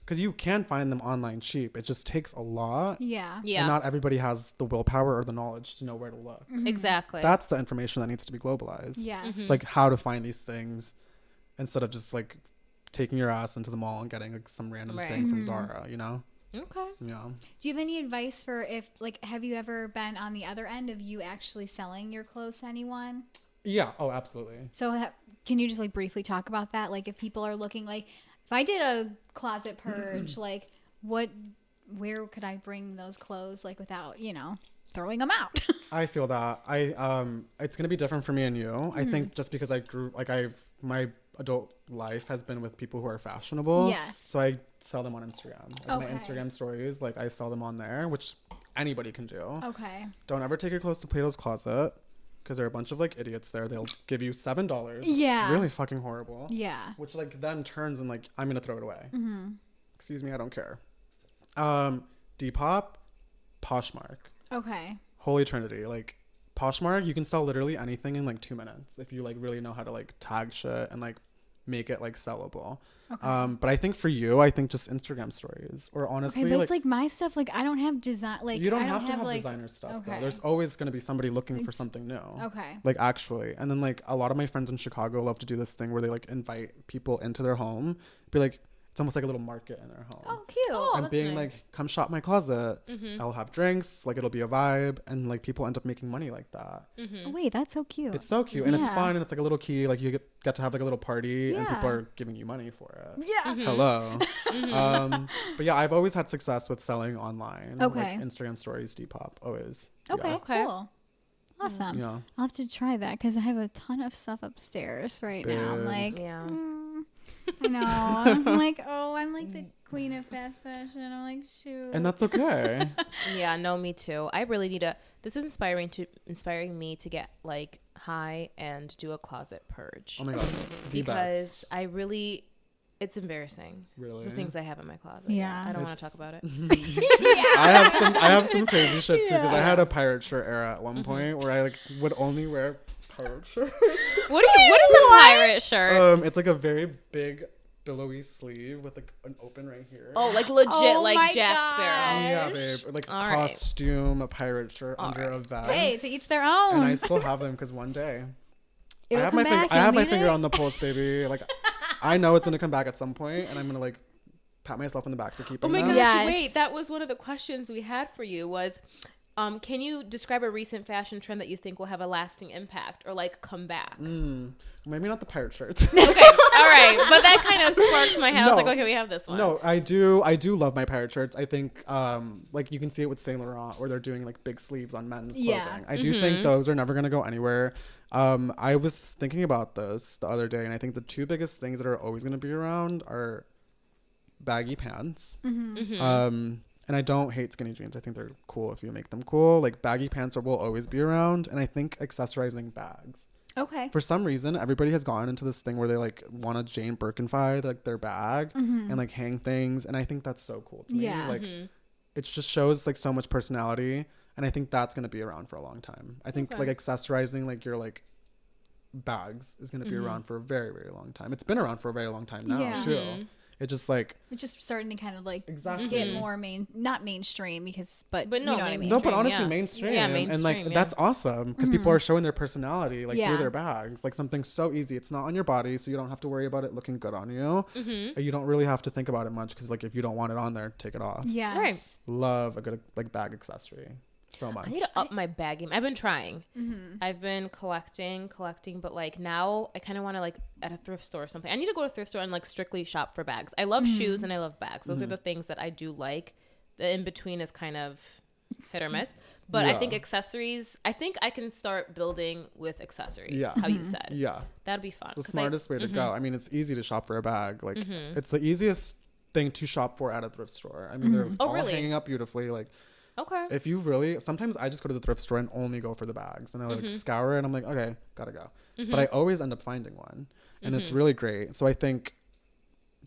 because you can find them online cheap. It just takes a lot. Yeah. And not everybody has the willpower or the knowledge to know where to look. Exactly. That's the information that needs to be globalized. Yes. Like how to find these things instead of just like taking your ass into the mall and getting like some random thing from Zara, you know? Okay. Yeah. Do you have any advice for if, like, have you ever been on the other end of you actually selling your clothes to anyone? Yeah. Oh, absolutely. So can you just like briefly talk about that? Like if people are looking, like if I did a closet purge, like where could I bring those clothes like without, throwing them out? I feel that it's going to be different for me and you. I think just because I grew, like my adult life has been with people who are fashionable. Yes. So I sell them on Instagram. Like my Instagram stories, like I sell them on there, which anybody can do. Okay. Don't ever take your clothes to Plato's Closet because there are a bunch of like idiots there. They'll give you $7. Yeah. Really fucking horrible. Yeah. Which like then turns and like, I'm going to throw it away. Excuse me, I don't care. Depop, Poshmark. Okay. Holy Trinity. Like Poshmark, you can sell literally anything in like 2 minutes if you like really know how to like tag shit and like make it like sellable. Okay. But I think for you, I think just Instagram stories or honestly, but it's like my stuff. Like I don't have design. Like you don't I have to have like, designer stuff. Okay. Though. There's always going to be somebody looking for something new. Okay. Like actually, and then like a lot of my friends in Chicago love to do this thing where they like invite people into their home, be like. It's almost like a little market in their home. Oh, cute. And being nice. Like, come shop my closet. I'll have drinks. Like, it'll be a vibe. And, like, people end up making money like that. Oh, wait, that's so cute. It's so cute. And it's fun. And it's, like, a little key. Like, you get to have, like, a little party. And people are giving you money for it. Yeah. Hello. But, yeah, I've always had success with selling online. Okay. Like, Instagram stories, Depop. Always. Okay, yeah. cool. Awesome. Yeah. I'll have to try that because I have a ton of stuff upstairs right now. I'm like, I know. I'm like, I'm like the queen of fast fashion. I'm like, shoot. And that's okay. Yeah, no, me too. I really need this is inspiring me to get like high and do a closet purge. Oh my God. Because I really, it's embarrassing. Really? The things I have in my closet. Yeah. I don't want to talk about it. I have some crazy shit too because I had a pirate shirt era at one point where I like would only wear pirate shirts. What is a pirate shirt? It's like a very big billowy sleeve with like an open right here. Oh, like legit, like Jack Sparrow. Yeah, babe. Like All costume, a pirate shirt All under a vest. Hey, to each their own. And I still have them because one day It'll I have come my back. I have my You'll finger need on the pulse, baby. Like I know it's gonna come back at some point, and I'm gonna like pat myself in the back for keeping Oh my them. gosh, Yes. wait, that was one of the questions we had for you was, can you describe a recent fashion trend that you think will have a lasting impact or like come back? Maybe not the pirate shirts. Okay, all right, but that kind of sparks my head. I was No. like, okay, we have this one. No, I do love my pirate shirts. I think like you can see it with Saint Laurent where they're doing like big sleeves on men's clothing. Yeah. I do think those are never going to go anywhere. I was thinking about this the other day, and I think the two biggest things that are always going to be around are baggy pants. And I don't hate skinny jeans. I think they're cool if you make them cool. Like baggy pants will always be around, and I think accessorizing bags. Okay. For some reason, everybody has gone into this thing where they like want to Jane Birkenfy like their bag and like hang things, and I think that's so cool to me. Yeah. Like it just shows like so much personality, and I think that's gonna be around for a long time. I think like accessorizing like your like bags is gonna be around for a very, very long time. It's been around for a very long time now too. It just like it's just starting to kind of like exactly get more not mainstream because but no, you know what I mean. no, but honestly, yeah. mainstream. Yeah, And mainstream, like that's awesome because people are showing their personality like Yeah. through their bags, like something so easy. It's not on your body, so you don't have to worry about it looking good on you. You don't really have to think about it much because like if you don't want it on there, take it off. Yes. Right. Love a good like bag accessory so much. I need to up my bag game. I've been trying. I've been collecting, but like now I kind of want to like at a thrift store or something. I need to go to a thrift store and like strictly shop for bags. I love shoes and I love bags. Those are the things that I do like. The in between is kind of hit or miss. But I think accessories, I think I can start building with accessories. Yeah. How you said. Yeah. That'd be fun. The smartest way to go. I mean, it's easy to shop for a bag. Like it's the easiest thing to shop for at a thrift store. I mean, they're all really? hanging up beautifully. Like, Okay. if you really, sometimes I just go to the thrift store and only go for the bags, and I like scour it and I'm like, okay, gotta go. But I always end up finding one, and it's really great. So I think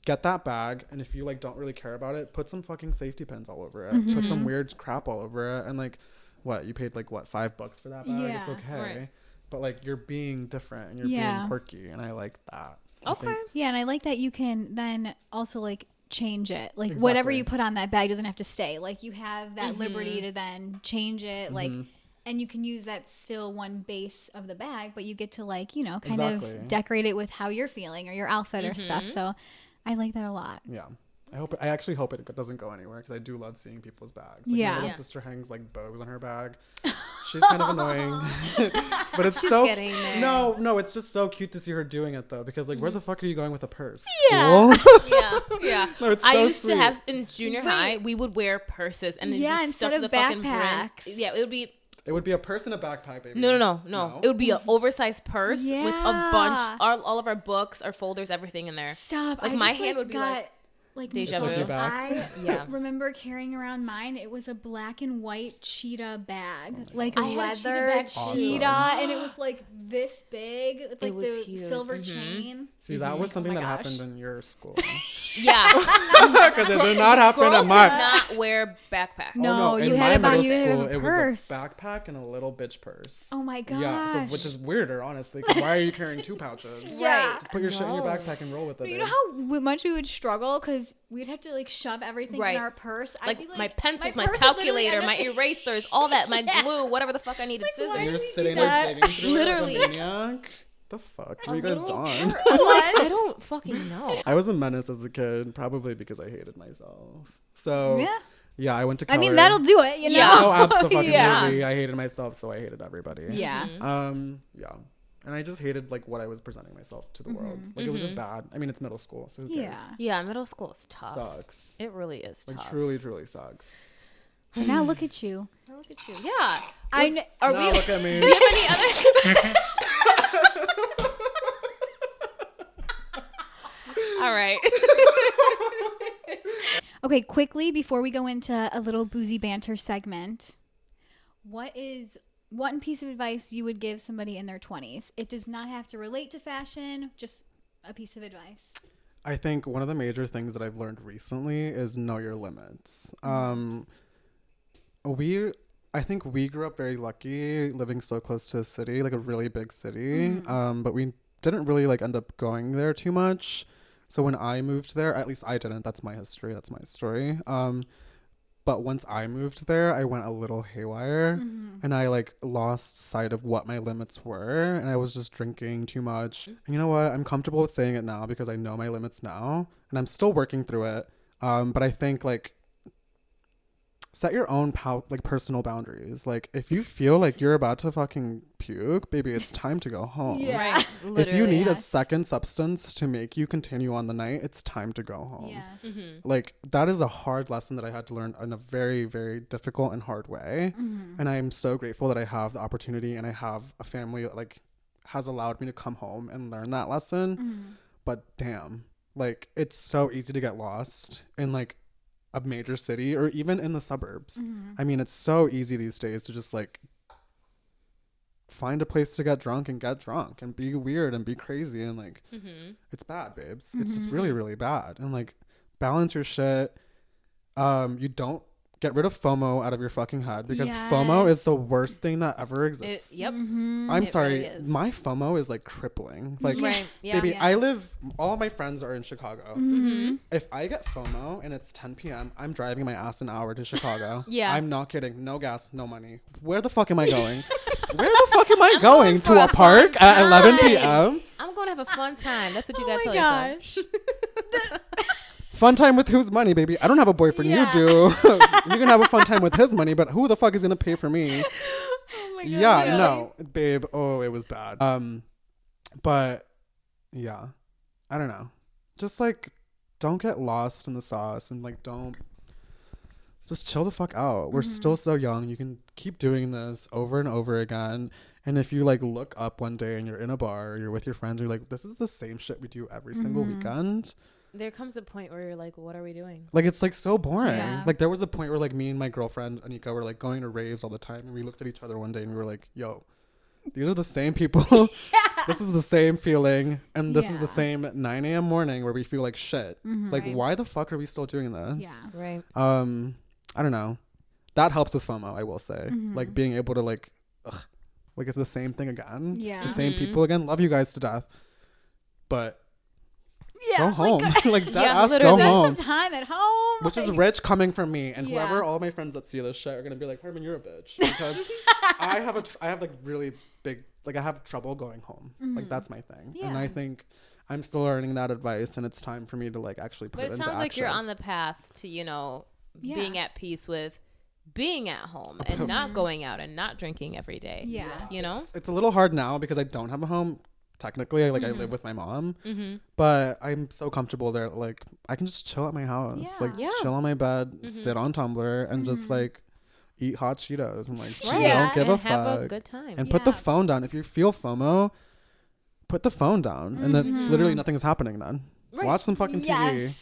get that bag, and if you like don't really care about it, put some fucking safety pins all over it. Put some weird crap all over it, and like, what, you paid like what, $5 for that bag? Yeah, it's okay. right. But like, you're being different and you're being quirky, and I like that. Okay. Yeah, and I like that you can then also like change it. Like whatever you put on that bag doesn't have to stay. Like you have that liberty to then change it. Like, and you can use that still one base of the bag, but you get to like, you know, kind of decorate it with how you're feeling or your outfit or stuff. So I like that a lot. Yeah. I actually hope it doesn't go anywhere, because I do love seeing people's bags. Like, my little sister hangs like bows on her bag. She's kind of annoying, but it's She's so getting there. no, it's just so cute to see her doing it though, because like, where the fuck are you going with a purse? Yeah. School? Yeah. No, it's I so used sweet. to have in junior high, we would wear purses and then be instead stuffed of to the fucking brim. backpacks. Yeah, It would be a purse and a backpack, baby. No. It would be an oversized purse with a bunch, all of our books, our folders, everything in there. Stop. Like I my just, hand would be like deja vu. I Yeah. remember carrying around mine. It was a black and white cheetah bag, like I had a leather cheetah bag and it was like this big with like was the huge. silver chain. See, that was something my that gosh. happened in your school, Yeah. because it did not happen Girls at did mine. not wear backpacks. No, in you my had it by middle you had school, a it purse. was a backpack and a little bitch purse. Oh my gosh. Yeah, so which is weirder, honestly. 'Cause why are you carrying 2 pouches? Yeah. Just put your shit in your backpack and roll with it. You know how much we would struggle because we'd have to like shove everything Right. in our purse. I'd Like, be my pencils, my purse would literally calculator, end my up- erasers, all that, my glue, whatever the fuck I needed, why scissors. And you're did we sitting do there that? digging through Literally. it like a maniac. The fuck? What are you guys on? I'm like, I don't fucking know. I was a menace as a kid, probably because I hated myself. So yeah, I went to I color. mean, that'll do it, you know? Yeah. Oh, absolutely. Yeah. I hated myself, so I hated everybody. Yeah. Yeah. And I just hated like what I was presenting myself to the world. Like it was just bad. I mean, it's middle school, so who cares? Yeah. Yeah, middle school is tough. Sucks. It really is Like tough. truly, truly sucks. And now look at you. Now look at you. Yeah. Are Now look at me. Do you have any other? All right. Okay, quickly before we go into a little boozy banter segment, what one piece of advice you would give somebody in their 20s? It does not have to relate to fashion, just a piece of advice. I think one of the major things that I've learned recently is know your limits. I think we grew up very lucky living so close to a city, like a really big city. But we didn't really like end up going there too much. So when I moved there, at least I didn't. That's my history. That's my story. But once I moved there, I went a little haywire and I like lost sight of what my limits were. And I was just drinking too much. And you know what? I'm comfortable with saying it now because I know my limits now and I'm still working through it. But I think like set your own personal boundaries. Like if you feel like you're about to fucking puke, baby, it's time to go home. Right. If you need a Yes. second substance to make you continue on the night, it's time to go home. Yes. Like that is a hard lesson that I had to learn in a very, very difficult and hard way. And I am so grateful that I have the opportunity and I have a family that like has allowed me to come home and learn that lesson. But damn, like it's so easy to get lost in like a major city or even in the suburbs. I mean, it's so easy these days to just like find a place to get drunk and be weird and be crazy and like it's bad, babes. It's just really, really bad. And like balance your shit. You don't get rid of FOMO out of your fucking head because FOMO is the worst thing that ever exists. Yep. I'm sorry, really is. my FOMO is like crippling. Like, Right. Yeah. baby, all of my friends are in Chicago. If I get FOMO and it's 10 p.m., I'm driving my ass an hour to Chicago. Yeah. I'm not kidding. No gas, no money. Where the fuck am I going? Where the fuck am I going? To a park at 11 p.m.? I'm going to have a fun time. That's what you Oh got to my tell yourself. gosh. Fun time with whose money, baby? I don't have a boyfriend. Yeah. You do. You can have a fun time with his money, but who the fuck is going to pay for me? Oh my God. Yeah, really? no, babe. Oh, it was bad. But yeah, I don't know. Just like, don't get lost in the sauce and like, don't just chill the fuck out. We're still so young. You can keep doing this over and over again. And if you like look up one day and you're in a bar or you're with your friends, you're like, this is the same shit we do every single weekend. there comes a point where you're like, what are we doing? Like, it's like so boring. Yeah. Like, there was a point where like me and my girlfriend Anika were like going to raves all the time, and we looked at each other one day and we were like, yo, these are the same people. This is the same feeling, and this is the same 9 a.m. morning where we feel like shit. Like, why the fuck are we still doing this? Yeah. Right. I don't know. That helps with FOMO, I will say. Like, being able to like, like, it's the same thing again. Yeah. The same people again. Love you guys to death, but go home. Like, that ass, go spend home. some time at home. Which is rich coming from me, and whoever, all my friends that see this shit are gonna be like, Harbin, you're a bitch, because I have like really big, like, I have trouble going home. Like, that's my thing, and I think I'm still learning that advice, and it's time for me to like actually put it into action. But it sounds like you're on the path to, you know, being at peace with being at home and not going out and not drinking every day. Yeah. You know, it's a little hard now because I don't have a home. Technically, I live with my mom, but I'm so comfortable there. Like, I can just chill at my house, like chill on my bed, sit on Tumblr, and just like eat hot Cheetos and like don't give a fuck, have a good time, and put the phone down. If you feel FOMO, put the phone down, and then literally nothing is happening. Then watch some fucking TV.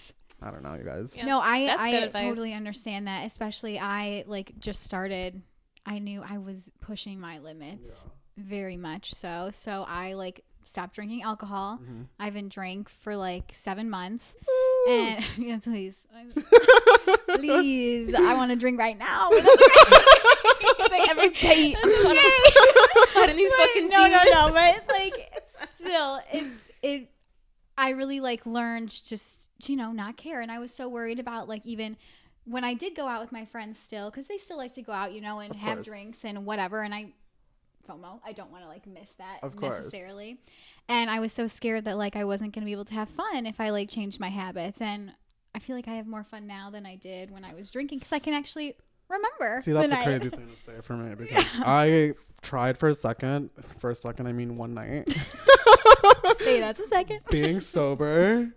I don't know, you guys. Yeah. No, I totally understand that. Especially I like just started. I knew I was pushing my limits very much so. So I like stopped drinking alcohol. I haven't drank for like 7 months. And yeah, please, please, I want to drink right now. Just like every day, I'm just putting these fucking no, but like still, it. I really like learned just to, you know, not care, and I was so worried about like even when I did go out with my friends still, because they still like to go out, you know, and have drinks and whatever, and FOMO. I don't want to like miss that necessarily. And I was so scared that like I wasn't going to be able to have fun if I like changed my habits. And I feel like I have more fun now than I did when I was drinking because I can actually remember. See, that's a crazy thing to say for me because I tried for a second. For a second, I mean 1 night. Hey, that's a second. Being sober.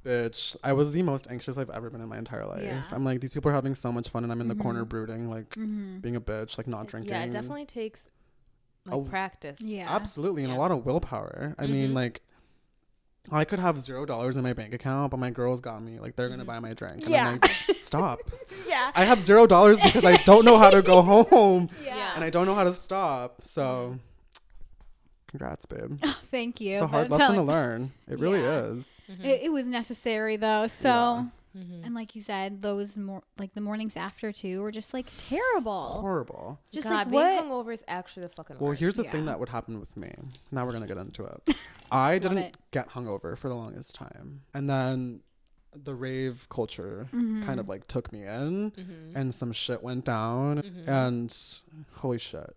Bitch, I was the most anxious I've ever been in my entire life. Yeah. I'm like, these people are having so much fun and I'm in the corner brooding, like being a bitch, like not drinking. Yeah, it definitely takes like practice. Yeah. Absolutely. And a lot of willpower. I mean, like, I could have $0 in my bank account, but my girls got me. Like, they're going to buy my drink. And I'm like, stop. I have $0 because I don't know how to go home. And I don't know how to stop. So, congrats, babe. Oh, thank you. It's a hard lesson to learn. It really is. It was necessary, though. So, and like you said, those like the mornings after too were just like terrible. Horrible. Just God, like being what? hungover is actually the fucking worst. Well, here's the thing that would happen with me. Now we're going to get into it. I didn't get hungover for the longest time. And then the rave culture kind of like took me in and some shit went down and holy shit.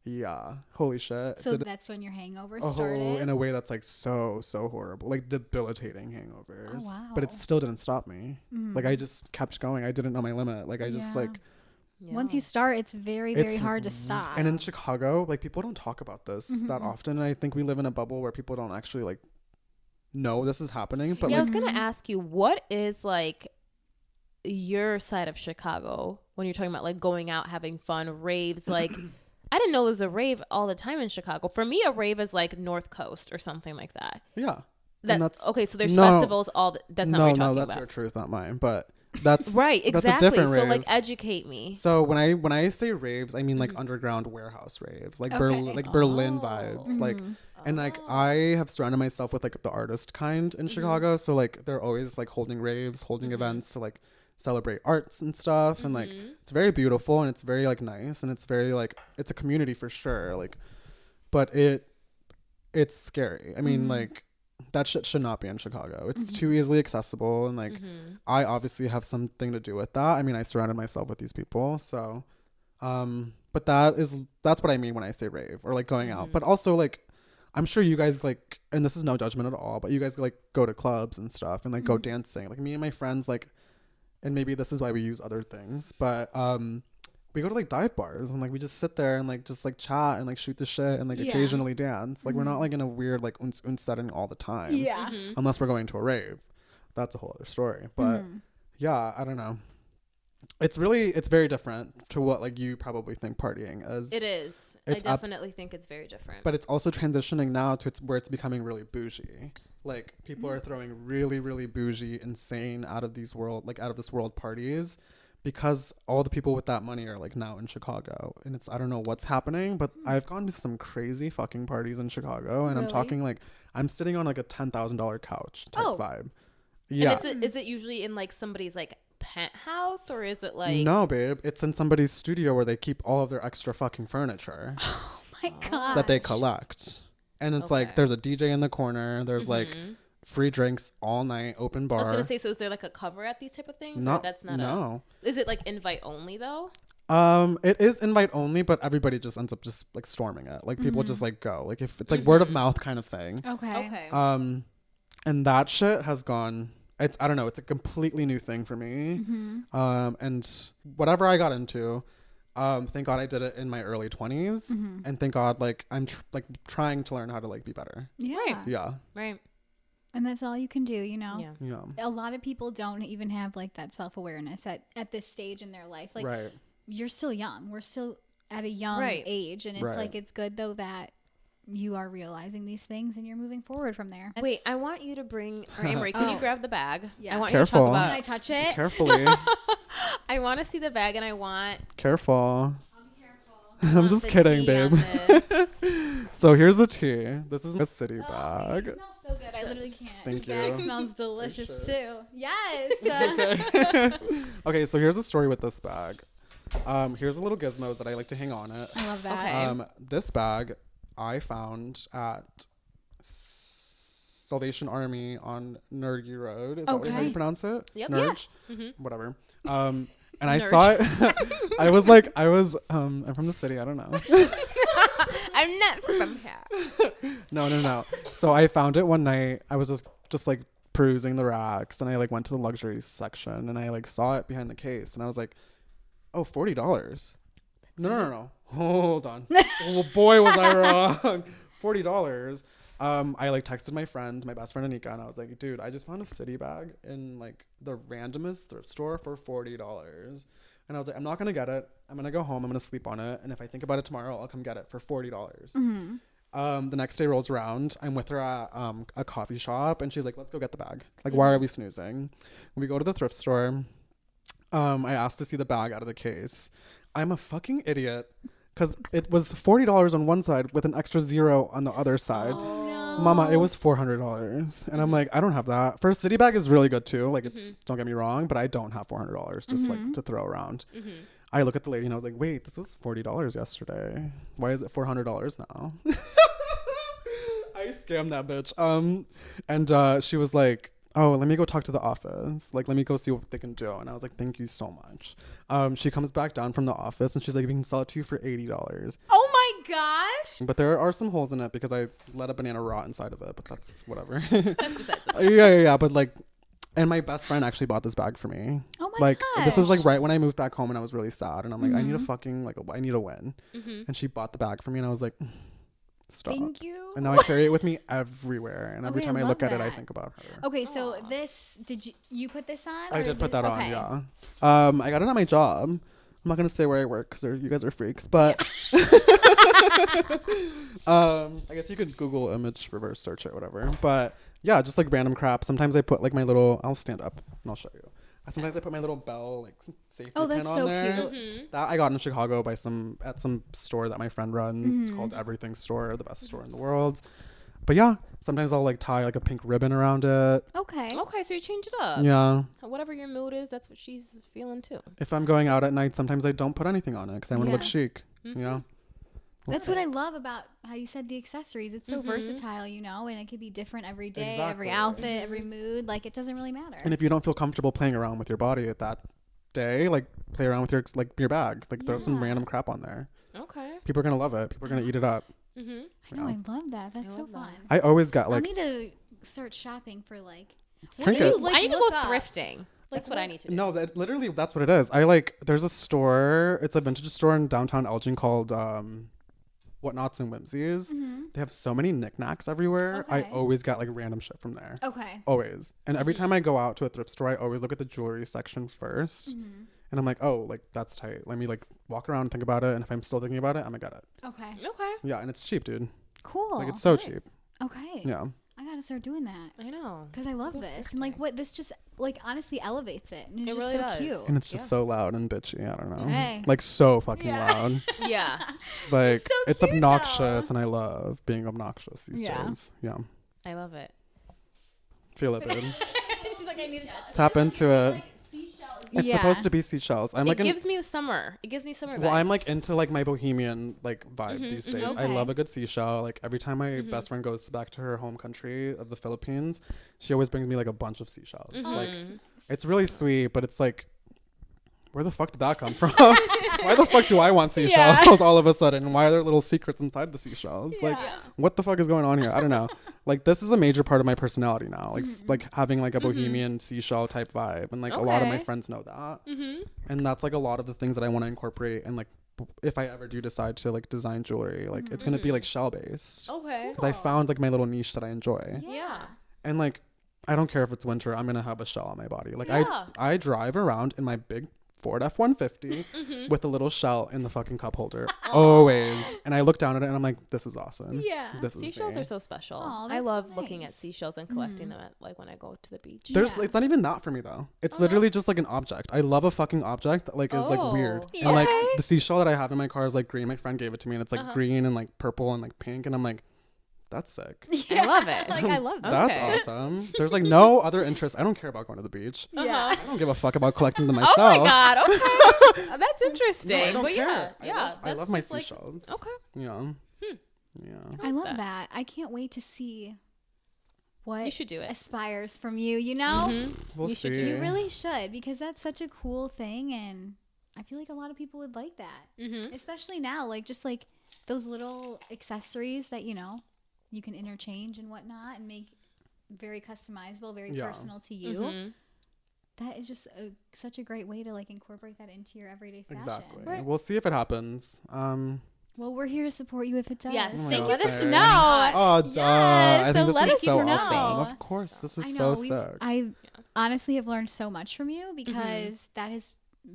Yeah. Holy shit. So that's when your hangover started? In a way that's like so horrible. Like debilitating hangovers. Oh, wow. But it still didn't stop me. Like I just kept going. I didn't know my limit. Like I just like... Once you start, it's very, very hard to stop. And in Chicago, like people don't talk about this that often. And I think we live in a bubble where people don't actually like know this is happening. But yeah, like, I was going to ask you, what is like your side of Chicago when you're talking about like going out, having fun, raves? Like... I didn't know there was a rave all the time in Chicago. For me, a rave is like North Coast or something like that. Yeah. That's okay. So there's festivals. That's not what you're talking about. No, that's your truth, not mine. But that's right. Exactly. That's a different rave. So like, educate me. So when I say raves, I mean like underground warehouse raves, like Berlin vibes, like. And like I have surrounded myself with like the artist kind in Chicago, so like they're always like holding raves, holding events to like celebrate arts and stuff, and like it's very beautiful and it's very like nice and it's very like it's a community for sure, like, but it's scary. I mean like that shit should not be in Chicago. It's too easily accessible and like I obviously have something to do with that. I mean I surrounded myself with these people, so but that's what I mean when I say rave or like going out. But also like I'm sure you guys like, and this is no judgment at all, but you guys like go to clubs and stuff and like go dancing. Like me and my friends like, and maybe this is why we use other things, but we go to like dive bars and like we just sit there and like just like chat and like shoot the shit and like occasionally dance. Like we're not like in a weird like uns setting all the time. Yeah. Unless we're going to a rave. That's a whole other story. But yeah, I don't know. It's very different to what like you probably think partying is. It is. I definitely think it's very different. But it's also transitioning now to where it's becoming really bougie. Like people are throwing really, really bougie, insane out of this world parties because all the people with that money are like now in Chicago. And I don't know what's happening, but I've gone to some crazy fucking parties in Chicago, and I'm talking like I'm sitting on like a $10,000 couch type vibe. Yeah. And is it usually in like somebody's like penthouse, or is it like... No, babe, it's in somebody's studio where they keep all of their extra fucking furniture. Oh my god. That they collect. And it's like there's a DJ in the corner, there's like free drinks all night, open bar. I was gonna say, so is there like a cover at these type of things? No, or that's not is it like invite only though? It is invite only, but everybody just ends up just like storming it. Like people just like go. Like if it's like word of mouth kind of thing. Okay. And that shit has gone. I don't know. It's a completely new thing for me. And whatever I got into, thank God I did it in my early 20s, and thank God like I'm trying to learn how to like be better. Yeah. Right. And that's all you can do, you know? Yeah. A lot of people don't even have like that self-awareness at this stage in their life. Like you're still young. We're still at a young age. And it's like, it's good though that you are realizing these things and you're moving forward from there. Wait, I want you to bring, or Amory, can you grab the bag? Yeah. I want Careful. you to talk about... Can I touch it? Carefully. I want to see the bag, and I want... Careful. I'll be careful. I'm just kidding, babe. So here's the tea. This is a city bag. It smells so good. I literally can't. Thank The you. bag smells delicious too. Yes. Okay, so here's the story with this bag. Here's the little gizmos that I like to hang on it. I love that. Okay. This bag I found at Salvation Army on Nergi Road. Is that how you pronounce it? Yep. Nerge? Yeah. Whatever. And I saw it. I'm from the city. I don't know. I'm not from here. No. So I found it one night. I was just like perusing the racks, and I like went to the luxury section, and I like saw it behind the case, and I was like, oh, $40. No. Hold on. Oh boy, was I wrong. $40. I like texted my best friend Anika, and I was like, dude, I just found a city bag in like the randomest thrift store for $40. And I was like, I'm not gonna get it. I'm gonna go home. I'm gonna sleep on it. And if I think about it tomorrow, I'll come get it for $40. The next day rolls around. I'm with her at a coffee shop, and she's like, let's go get the bag. Like, why are we snoozing? We go to the thrift store. I asked to see the bag out of the case. I'm a fucking idiot because it was $40 on one side with an extra zero on the other side. Oh, no. Mama, it was $400. And I'm like, I don't have that. First, city bag is really good too. Like, it's, don't get me wrong, but I don't have $400 just like to throw around. I look at the lady and I was like, wait, this was $40 yesterday. Why is it $400 now? I scammed that bitch. And she was like, oh, let me go talk to the office. Like, let me go see what they can do. And I was like, thank you so much. She comes back down from the office and she's like, we can sell it to you for $80. Oh my gosh. But there are some holes in it because I let a banana rot inside of it, but that's whatever. That's besides the point. Yeah. But like, and my best friend actually bought this bag for me. Oh my gosh. This was like right when I moved back home and I was really sad. And I'm like, I need a fucking, like, I need a win. And she bought the bag for me and I was like, stop. Thank you. And now I carry it with me everywhere. And every time I look at it, I think about her. Okay, so did you put this on? I did put that on, yeah. I got it at my job. I'm not going to say where I work because you guys are freaks, but I guess you could Google image reverse search it, whatever. But yeah, just like random crap. Sometimes I put like I'll stand up and I'll show you. Sometimes I put my little bell like safety pin on there. Cute. That I got in Chicago at some store that my friend runs. It's called Everything Store, the best store in the world. But yeah, sometimes I'll like tie like a pink ribbon around it. Okay, so you change it up. Yeah. Whatever your mood is, that's what she's feeling too. If I'm going out at night, sometimes I don't put anything on it because I want to look chic. You know. That's what I love about how you said the accessories. It's so versatile, you know, and it could be different every day, every outfit, every mood. Like, it doesn't really matter. And if you don't feel comfortable playing around with your body at that day, like, play around with your bag. Like, throw some random crap on there. Okay. People are going to love it. People are going to eat it up. I know, I love that. That's so fun. I always got, like... I need to start shopping for, like... trinkets. I need to go thrifting. That's what I need to do. No, literally, that's what it is. There's a store. It's a vintage store in downtown Elgin called... Whatnots and Whimsies. They have so many knickknacks everywhere. I always got like random shit from there. Okay. Always. And every time I go out to a thrift store, I always look at the jewelry section first. And I'm like, oh, like that's tight. Let me like walk around and think about it. And if I'm still thinking about it, I'm gonna get it. Okay. Okay. Yeah, and it's cheap, dude. Cool. Like it's so cheap. Okay. Yeah. I gotta start doing that. I know. Because I love this. And like what this just like honestly elevates it. And it's It just really so does. cute. And it's just so loud and bitchy. I don't know. Hey. Like so fucking loud. Yeah. Like so it's cute, obnoxious, though. and I love being obnoxious these days. Yeah. I love it. Feel it, dude. She's like, I need to Tap into it. It's Yeah. supposed to be seashells. I'm like It gives me the summer. It gives me summer vibes. well, I'm like into like my bohemian like vibe these days. I Okay. love a good seashell. Like every time my best friend goes back to her home country of the Philippines, she always brings me like a bunch of seashells. Like it's really sweet, but it's like, where the fuck did that come from? Why the fuck do I want seashells all of a sudden? Why are there little secrets inside the seashells? Like, what the fuck is going on here? I don't know. Like, this is a major part of my personality now. Like, like having like a bohemian seashell type vibe, and like a lot of my friends know that. And that's like a lot of the things that I want to incorporate. And like, if I ever do decide to like design jewelry, like it's gonna be like shell based. Okay. Because I found like my little niche that I enjoy. Yeah. And like, I don't care if it's winter. I'm gonna have a shell on my body. Like Yeah. I drive around in my big Ford F-150 with a little shell in the fucking cup holder always, and I look down at it and I'm like, this is awesome. Yeah. This is Seashells me. are so special. Aw, I that's love so looking nice. at seashells and collecting them at, like when I go to the beach. There's Yeah. it's not even that for me though. It's literally just like an object. I love a fucking object that like is like weird. Oh. And like Okay. the seashell that I have in my car is like green. My friend gave it to me and it's like green and like purple and like pink, and I'm like, that's sick. I love it. Like I love that. That's Okay. awesome. There's like no other interest. I don't care about going to the beach. Yeah. I don't give a fuck about collecting them myself. Oh my god. Okay. That's interesting. No, I don't but care. yeah. I love that's my just, like, seashells. okay. Yeah. Yeah. I love that. I can't wait to see what You should do it. aspires from you, you know? We'll You see. should do You really should, because that's such a cool thing, and I feel like a lot of people would like that. Especially now, like just like those little accessories that, you know, you can interchange and whatnot and make very customizable, very personal to you. That is just such a great way to like incorporate that into your everyday fashion. Exactly. Right. We'll see if it happens. Well, we're here to support you if it does. Yes. Oh my Thank God, you. Let us thanks. know. Oh, duh. Yes, I think so this let is us so know. awesome. Of course. This is so sick. I honestly have learned so much from you, because that has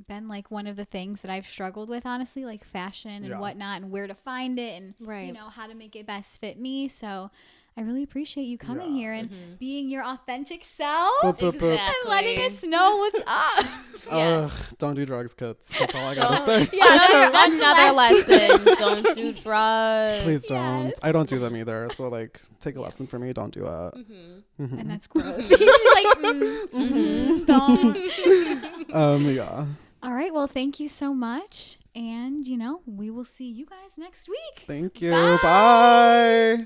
been like one of the things that I've struggled with, honestly, like fashion and whatnot, and where to find it, and you know, how to make it best fit me. So I really appreciate you coming here and being your authentic self Boop, boop, boop. and letting us know what's up. Ugh, don't do drugs, kids. That's all I gotta say. Another lesson. Don't do drugs. Please don't. I don't do them either. So like, take a lesson from me. Don't do it. And that's gross. She's like, don't. Yeah. All right. Well, thank you so much. And, you know, we will see you guys next week. Thank you. Bye.